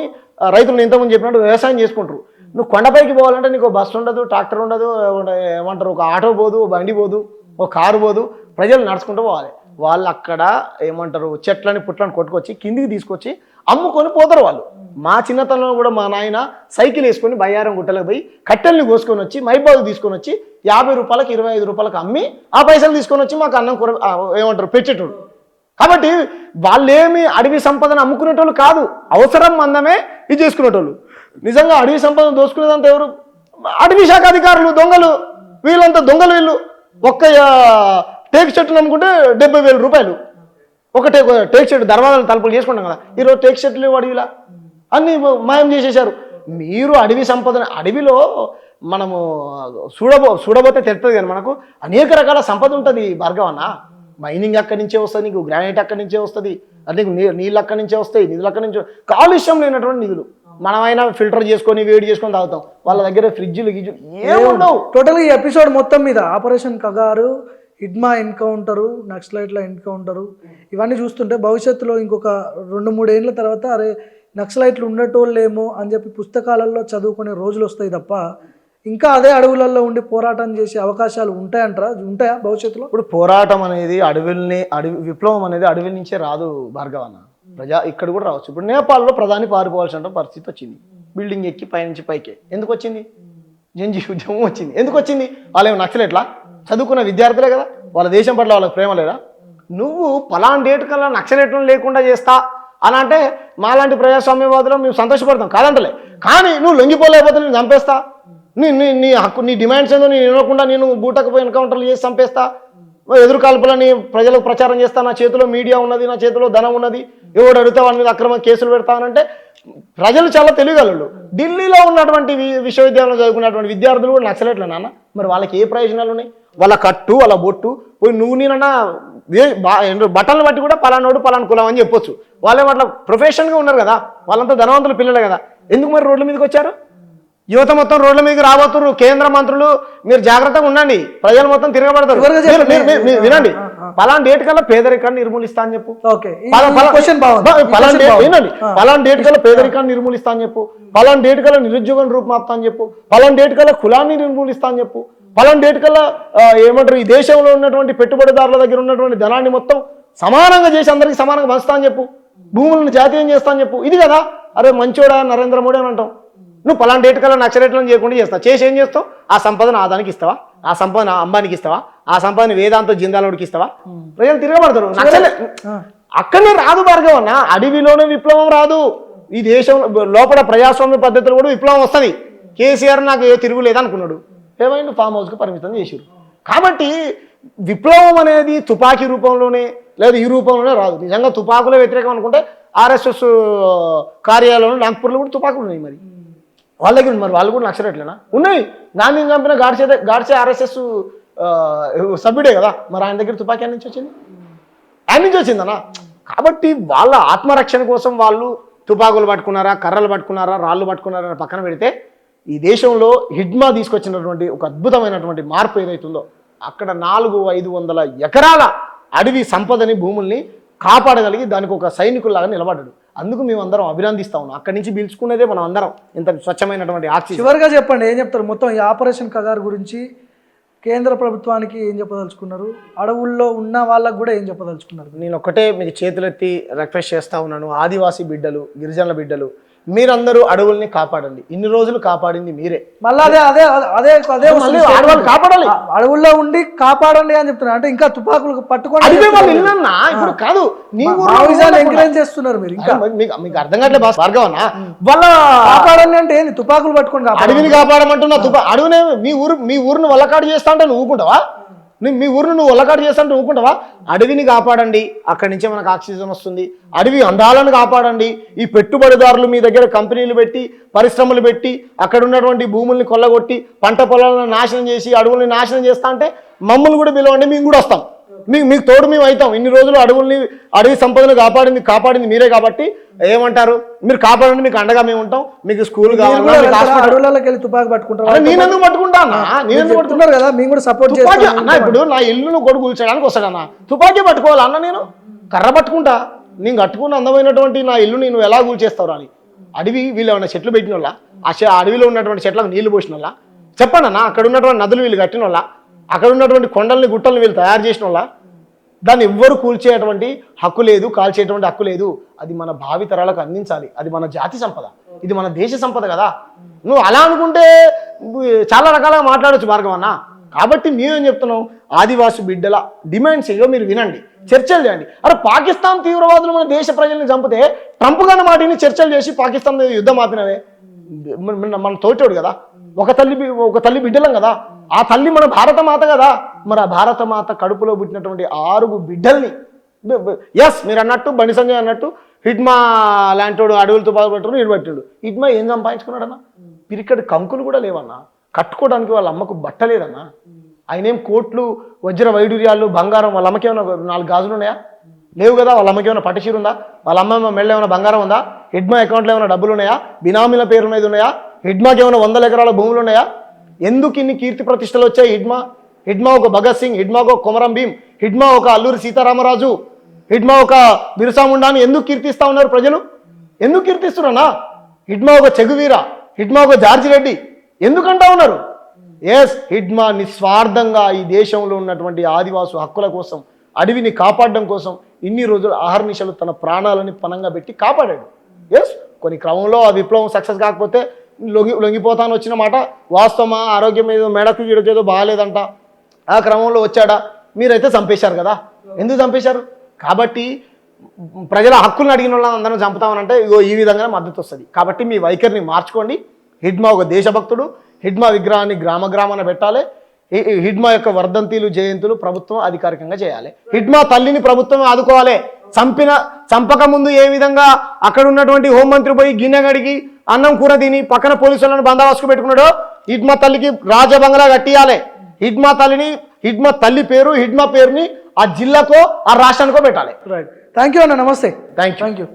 రైతులు ఇంతకుముందు చెప్పినట్టు వ్యవసాయం చేసుకుంటారు. నువ్వు కొండపైకి పోవాలంటే నీకు బస్సు ఉండదు, ట్రాక్టర్ ఉండదు, ఏమంటారు, ఒక ఆటో పోదు, బండి పోదు, ఒక కారు పోదు, ప్రజలు నడుచుకుంటూ పోవాలి. వాళ్ళు అక్కడ ఏమంటారు, చెట్లని పుట్లని కొట్టుకొచ్చి కిందికి తీసుకొచ్చి అమ్ముకొని పోతారు వాళ్ళు. మా చిన్నతనంలో కూడా మా నాయన సైకిల్ వేసుకొని బయ్యారం గుట్టలకు పోయి కట్టెల్ని కోసుకొని వచ్చి మైబాదు తీసుకొని వచ్చి 50 రూపాయలకు 25 రూపాయలకు అమ్మి ఆ పైసలు తీసుకొని వచ్చి మాకు అన్నం కూర ఏమంటారు పెట్టేటోడు. కాబట్టి వాళ్ళేమి అడవి సంపదను అమ్ముకునేటోళ్ళు కాదు, అవసరం మందమే ఇది చేసుకునేటోళ్ళు. నిజంగా అడవి సంపదను దోసుకునేదంతా ఎవరు? అడవి శాఖ అధికారులు, దొంగలు. వీళ్ళంతా దొంగలు వీళ్ళు. ఒక్క టేకు చెట్టును అమ్ముకుంటే 70,000 రూపాయలు. ఒక టేక్ చెట్టు దర్వాజాలు తలుపులు చేసుకుంటాం కదా, ఈరోజు టేక్ చెట్లు అడవిలా అన్ని మాయం చేసేసారు. మీరు అడవి సంపదను, అడవిలో మనము చూడబోతే తెలుస్తుంది కానీ మనకు అనేక రకాల సంపద ఉంటుంది భార్గవన్న. మైనింగ్ అక్కడి నుంచే వస్తుంది, నీకు గ్రానైట్ అక్కడి నుంచే వస్తుంది, అది నీకు నీళ్ళు అక్కడి నుంచే వస్తాయి, నిధులు అక్కడి నుంచే, కాలుష్యం లేనటువంటి నిధులు. మనమైనా ఫిల్టర్ చేసుకొని వేడి చేసుకొని తాగుతాం, వాళ్ళ దగ్గర ఫ్రిడ్జ్లు గిజ్జులు ఏముండవు. టోటల్గా ఈ ఎపిసోడ్ మొత్తం మీద ఆపరేషన్ కగారు, హిడ్మా ఎన్కౌంటరు, నక్సలైట్ల ఎన్కౌంటరు, ఇవన్నీ చూస్తుంటే భవిష్యత్తులో ఇంకొక 2-3 ఏళ్ళ తర్వాత అరే నక్సలైట్లు ఉండేటోళ్ళేమో అని చెప్పి పుస్తకాలలో చదువుకునే రోజులు వస్తాయి తప్ప ఇంకా అదే అడవులలో ఉండి పోరాటం చేసే అవకాశాలు ఉంటాయా భవిష్యత్తులో? ఇప్పుడు పోరాటం అనేది విప్లవం అనేది అడవి నుంచే రాదు భార్గవన్న. ఇక్కడ కూడా రావచ్చు. ఇప్పుడు నేపాల్లో ప్రధాని పారిపోవాల్సిన పరిస్థితి వచ్చింది, బిల్డింగ్ ఎక్కి పైనుంచి పైకే. ఎందుకు వచ్చింది? జంజీ ఉద్యమం వచ్చింది. ఎందుకు వచ్చింది? వాళ్ళేమో నక్సలైట్లా? చదువుకున్న విద్యార్థులే కదా, వాళ్ళ దేశం పట్ల వాళ్ళకి ప్రేమ లేదా? నువ్వు పలానా డేట్ కల్లా నక్సలైట్లను లేకుండా చేస్తా అని అంటే మాలాంటి ప్రజాస్వామ్యవాదులు మేము సంతోషపడతాం, కాదంటలే. కానీ నువ్వు లొంగిపోలేకపోతే నేను చంపేస్తా, నీ హక్కు, నీ డిమాండ్స్ ఏదో నేను వినకుండా నేను బూటకపోయి ఎన్కౌంటర్లు చేసి చంపేస్తా, ఎదురుకాల్పులని ప్రజలకు ప్రచారం చేస్తా, నా చేతిలో మీడియా ఉన్నది, నా చేతిలో ధనం ఉన్నది, ఎవడు అడిగితే వాడి మీద అక్రమ కేసులు పెడతానంటే ప్రజలు చాలా తెలియగలరు. ఢిల్లీలో ఉన్నటువంటి విశ్వవిద్యాలయంలో చదువుకున్నటువంటి విద్యార్థులు కూడా నక్సలైట్లే నాన్న. మరి వాళ్ళకి ఏ ప్రయోజనాలు ఉన్నాయి? వాళ్ళ కట్టు, వాళ్ళ బొట్టు పోయి నువ్వు నేనన్నా బట్టలను బట్టి కూడా పలానోడు పలానా కులం అని చెప్పొచ్చు. వాళ్ళే అట్లా ప్రొఫెషన్గా ఉన్నారు కదా, వాళ్ళంతా ధనవంతుల పిల్లలే కదా. ఎందుకు మరి రోడ్ల మీదకి వచ్చారు? యువత మొత్తం రోడ్ల మీదకి రాబోతున్నారు. కేంద్ర మంత్రులు మీరు జాగ్రత్తగా ఉండండి, ప్రజలు మొత్తం తిరగబడతారు. వినండి, పలానా డేట్ కల్లా పేదరికాన్ని నిర్మూలిస్తా అని చెప్పు. పలానా డేట్ కల్లా పేదరికాన్ని నిర్మూలిస్తా అని చెప్పు. పలానా డేట్ కల్లా నిరుద్యోగం రూపుమాపుతా అని చెప్పు. పలానా డేట్ కల్లా కులాన్ని నిర్మూలిస్తా అని చెప్పు. పలానా డేట్ కల్లా ఏమంటారు, ఈ దేశంలో ఉన్నటువంటి పెట్టుబడిదారుల దగ్గర ఉన్నటువంటి ధనాన్ని మొత్తం సమానంగా చేసి అందరికీ సమానంగా పంచుతా అని చెప్పు. భూములను జాతీయం చేస్తా అని చెప్పు. ఇది కదా అరే మంచోడా నరేంద్ర మోడీ అని అంటాం. నువ్వు పలానా డేట్ కల్లా నక్సలైట్లను చేయకుండా చేస్తావు. చేసి ఏం చేస్తావు? ఆ సంపదను ఆదానికి ఇస్తావా? ఆ సంపదను అంబానికి ఇస్తావా? ఆ సంపదను వేదాంతో జిందాలోడికి ఇస్తావా? ప్రజలు తిరగబడతారు. అక్కడనే రాదు భార్గవన్న, అడవిలోనే విప్లవం రాదు. ఈ దేశంలో లోపల ప్రజాస్వామ్య పద్ధతులు కూడా విప్లవం వస్తుంది. కేసీఆర్ నాకు ఏ తిరుగులేదు అనుకున్నాడు, ఏమైనా ఫామ్ హౌస్కి పరిమితం చేశారు. కాబట్టి విప్లవం అనేది తుపాకీ రూపంలోనే లేదా ఈ రూపంలోనే రాదు. నిజంగా తుపాకులే వ్యతిరేకం అనుకుంటే ఆర్ఎస్ఎస్ కార్యాలయంలో నాగ్పూర్లో కూడా తుపాకులు ఉన్నాయి. మరి వాళ్ళ దగ్గర మరి వాళ్ళు కూడా నక్సలైట్లేనా? ఉన్నాయి. గాంధీని చంపిన గాడ్సే ఆర్ఎస్ఎస్ సభ్యుడే కదా, మరి ఆయన దగ్గర తుపాకీ నుంచి వచ్చింది, ఆయన నుంచి వచ్చిందనా. కాబట్టి వాళ్ళ ఆత్మరక్షణ కోసం వాళ్ళు తుపాకులు పట్టుకున్నారా, కర్రలు పట్టుకున్నారా, రాళ్ళు పట్టుకున్నారా పక్కన పెడితే, ఈ దేశంలో హిడ్మా తీసుకొచ్చినటువంటి ఒక అద్భుతమైనటువంటి మార్పు ఏదైతుందో, అక్కడ 400-500 ఎకరాల అడవి సంపదని, భూముల్ని కాపాడగలిగి దానికి ఒక సైనికుల్లాగా నిలబడ్డాడు. అందుకు మేము అందరం అభినందిస్తా ఉన్నాం. అక్కడి నుంచి పీల్చుకునేదే మనం అందరం ఇంత స్వచ్ఛమైనటువంటి ఆక్సిజన్. చివరిగా చెప్పండి, ఏం చెప్తారు మొత్తం ఈ ఆపరేషన్ కగార్ గురించి? కేంద్ర ప్రభుత్వానికి ఏం చెప్పదలుచుకున్నారు? అడవుల్లో ఉన్న వాళ్ళకు కూడా ఏం చెప్పదలుచుకున్నారు? నేను ఒక్కటే మీకు చేతులెత్తి రిక్వెస్ట్ చేస్తా ఉన్నాను, ఆదివాసీ బిడ్డలు, గిరిజనుల బిడ్డలు, మీరందరూ అడవుల్ని కాపాడండి. ఇన్ని రోజులు కాపాడింది మీరే, మళ్ళీ అదే అదే అదే అదే ఆడవాళ్ళు కాపాడాలి. అడవుల్లో ఉండి కాపాడండి అని చెప్తున్నారు. అంటే ఇంకా తుపాకులు పట్టుకోండి ఇప్పుడు కాదు, నీ ఎంకరేజ్ చేస్తున్నారు మీరు. ఇంకా మీకు అర్థం కావట్లేదు భార్గవన్న, వాళ్ళ కాపాడండి అంటే ఏంది? తుపాకులు పట్టుకోండి, అడవిని కాపాడమంటున్నా. అడవినే మీ ఊరిని వల్లకాడు చేస్తా అంటే నువ్వు ఊరుకుంటావా? మీ ఊరిని నువ్వు వల్లకాడు చేస్తా అంటే ఊరుకుంటావా? అడవిని కాపాడండి, అక్కడి నుంచే మనకు ఆక్సిజన్ వస్తుంది. అడవి అందాలను కాపాడండి. ఈ పెట్టుబడిదారులు మీ దగ్గర కంపెనీలు పెట్టి, పరిశ్రమలు పెట్టి, అక్కడ ఉన్నటువంటి భూముల్ని కొల్లగొట్టి, పంట పొలాలను నాశనం చేసి, అడవుల్ని నాశనం చేస్తా అంటే మమ్మల్ని కూడా పిలవండి, మేము కూడా వస్తాం. మీకు తోడు మేము అవుతాం. ఇన్ని రోజులు అడవి సంపదను కాపాడింది మీరే. కాబట్టి ఏమంటారు, మీరు కాపాడండి, మీకు అండగా మేము ఉంటాం. మీకు స్కూల్ అడవులకి వెళ్ళి తుపాకి పట్టుకుంటారు. నేనెందుకు పట్టుకుంటానా? నేనెందుకు పట్టుకున్నారు కదా, మేము కూడా సపోర్ట్ చేస్తాం. ఇప్పుడు నా ఇల్లును కొడు కూల్చడానికి వస్తాడన్నా, తుపాకీ పట్టుకోవాలన్న, నేను కర్ర పట్టుకుంటా. నేను కట్టుకున్న అందమైనటువంటి నా ఇల్లు నేను ఎలా కూల్చేస్తావు అని. అడవి వీళ్ళు ఏమన్నా చెట్లు పెట్టిన వాళ్ళ, ఆ అడవిలో ఉన్నటువంటి చెట్లకు నీళ్లు పోసిన వాళ్ళ? చెప్పండి అన్న. అక్కడ ఉన్నటువంటి నదులు వీళ్ళు కట్టిన వాళ్ళ, అక్కడ ఉన్నటువంటి కొండల్ని గుట్టల్ని వీళ్ళు తయారు చేసిన వాళ్ళ? దాన్ని ఎవ్వరు కూల్చేటువంటి హక్కు లేదు, కాల్చేటువంటి హక్కు లేదు. అది మన భావి తరాలకు అందించాలి. అది మన జాతి సంపద, ఇది మన దేశ సంపద కదా. నువ్వు అలా అనుకుంటే చాలా రకాలుగా మాట్లాడచ్చు భార్గవన్న. కాబట్టి మేమేం చెప్తున్నాం, ఆదివాసి బిడ్డల డిమాండ్స్ ఏవో మీరు వినండి, చర్చలు చేయండి. అరే పాకిస్తాన్ తీవ్రవాదులు మన దేశ ప్రజల్ని చంపితే ట్రంప్ గారి మాటిని చర్చలు చేసి పాకిస్తాన్ మీద యుద్ధం ఆపినవే. మన తోటోడు కదా, ఒక తల్లి బిడ్డలం కదా. ఆ తల్లి మన భారతమాత కదా. మరి ఆ భారతమాత కడుపులో పుట్టినటువంటి 6 బిడ్డల్ని, ఎస్ మీరు అన్నట్టు బండి సంజయ్ అన్నట్టు, హిడ్మా లాంటోడు అడవులతో పాల్పట్టాడు, ఇడబట్టాడు. హిడ్మా ఏం సంపాదించుకున్నాడన్నా? పిరికడి కంకులు కూడా లేవన్నా, కట్టుకోవడానికి వాళ్ళ అమ్మకు బట్టలేదన్నా. ఆయనేం కోట్లు వజ్ర వైడూర్యాలు బంగారం, వాళ్ళ అమ్మకి ఏమైనా 4 గాజులు ఉన్నాయా? లేవు కదా. వాళ్ళ అమ్మకి ఏమైనా పట్టుచీర ఉందా? వాళ్ళ అమ్మ మెళ్ళ ఏమైనా బంగారం ఉందా? హిడ్మా అకౌంట్లో ఏమైనా డబ్బులు ఉన్నాయా? బినామీల పేరు మీద ఉన్నాయా? హిడ్మాకి ఏమైనా 100 ఎకరాల భూములు ఉన్నాయా? ఎందుకు ఇన్ని కీర్తి ప్రతిష్టలు వచ్చాయి? హిడ్మా ఒక భగత్ సింగ్, హిడ్మా ఒక కొమరం భీం, హిడ్మా ఒక అల్లూరి సీతారామరాజు, హిడ్మా ఒక బిర్సా ముండాని ఎందుకు కీర్తిస్తా ఉన్నారు ప్రజలు? ఎందుకు కీర్తిస్తున్నానా? హిడ్మా ఒక చెగువీర, హిడ్మా ఒక జార్జి రెడ్డి ఎందుకంటా ఉన్నారు? ఎస్, హిడ్మా నిస్వార్థంగా ఈ దేశంలో ఉన్నటువంటి ఆదివాసు హక్కుల కోసం, అడవిని కాపాడడం కోసం ఇన్ని రోజులు ఆహర్నిశలు తన ప్రాణాలని పణంగా పెట్టి కాపాడాడు. ఎస్, కొన్ని క్రమంలో ఆ విప్లవం సక్సెస్ కాకపోతే లొంగిపోతాను వచ్చిన మాట వాస్తవమా? ఆరోగ్యం ఏదో మెడకు గిడకేదో బాగాలేదంట, ఆ క్రమంలో వచ్చాడా? మీరైతే చంపేశారు కదా. ఎందుకు చంపేశారు? కాబట్టి ప్రజల హక్కులను అడిగిన వాళ్ళని అందరం చంపుతామనంటే ఇగో ఈ విధంగా మద్దతు వస్తుంది. కాబట్టి మీ వైఖరిని మార్చుకోండి. హిడ్మా ఒక దేశభక్తుడు. హిడ్మా విగ్రహాన్ని గ్రామాన పెట్టాలి. హిడ్మా యొక్క వర్ధంతిలు, జయంతులు ప్రభుత్వం అధికారికంగా చేయాలి. హిడ్మా తల్లిని ప్రభుత్వం ఆదుకోవాలి. చంపక ముందు ఏ విధంగా అక్కడ ఉన్నటువంటి హోంమంత్రి పోయి గిన్నె గడిగి అన్నం కూర తిని పక్కన పోలీసులను బందోబస్తు పెట్టుకున్నాడో, హిడ్మా తల్లికి రాజబంగ్లా కట్టియాలి. హిడ్మా తల్లి పేరు, హిడ్మా పేరుని ఆ జిల్లాకో ఆ రాష్ట్రానికో పెట్టాలి. రైట్, థ్యాంక్ యూ అన్న, నమస్తే. Thank you.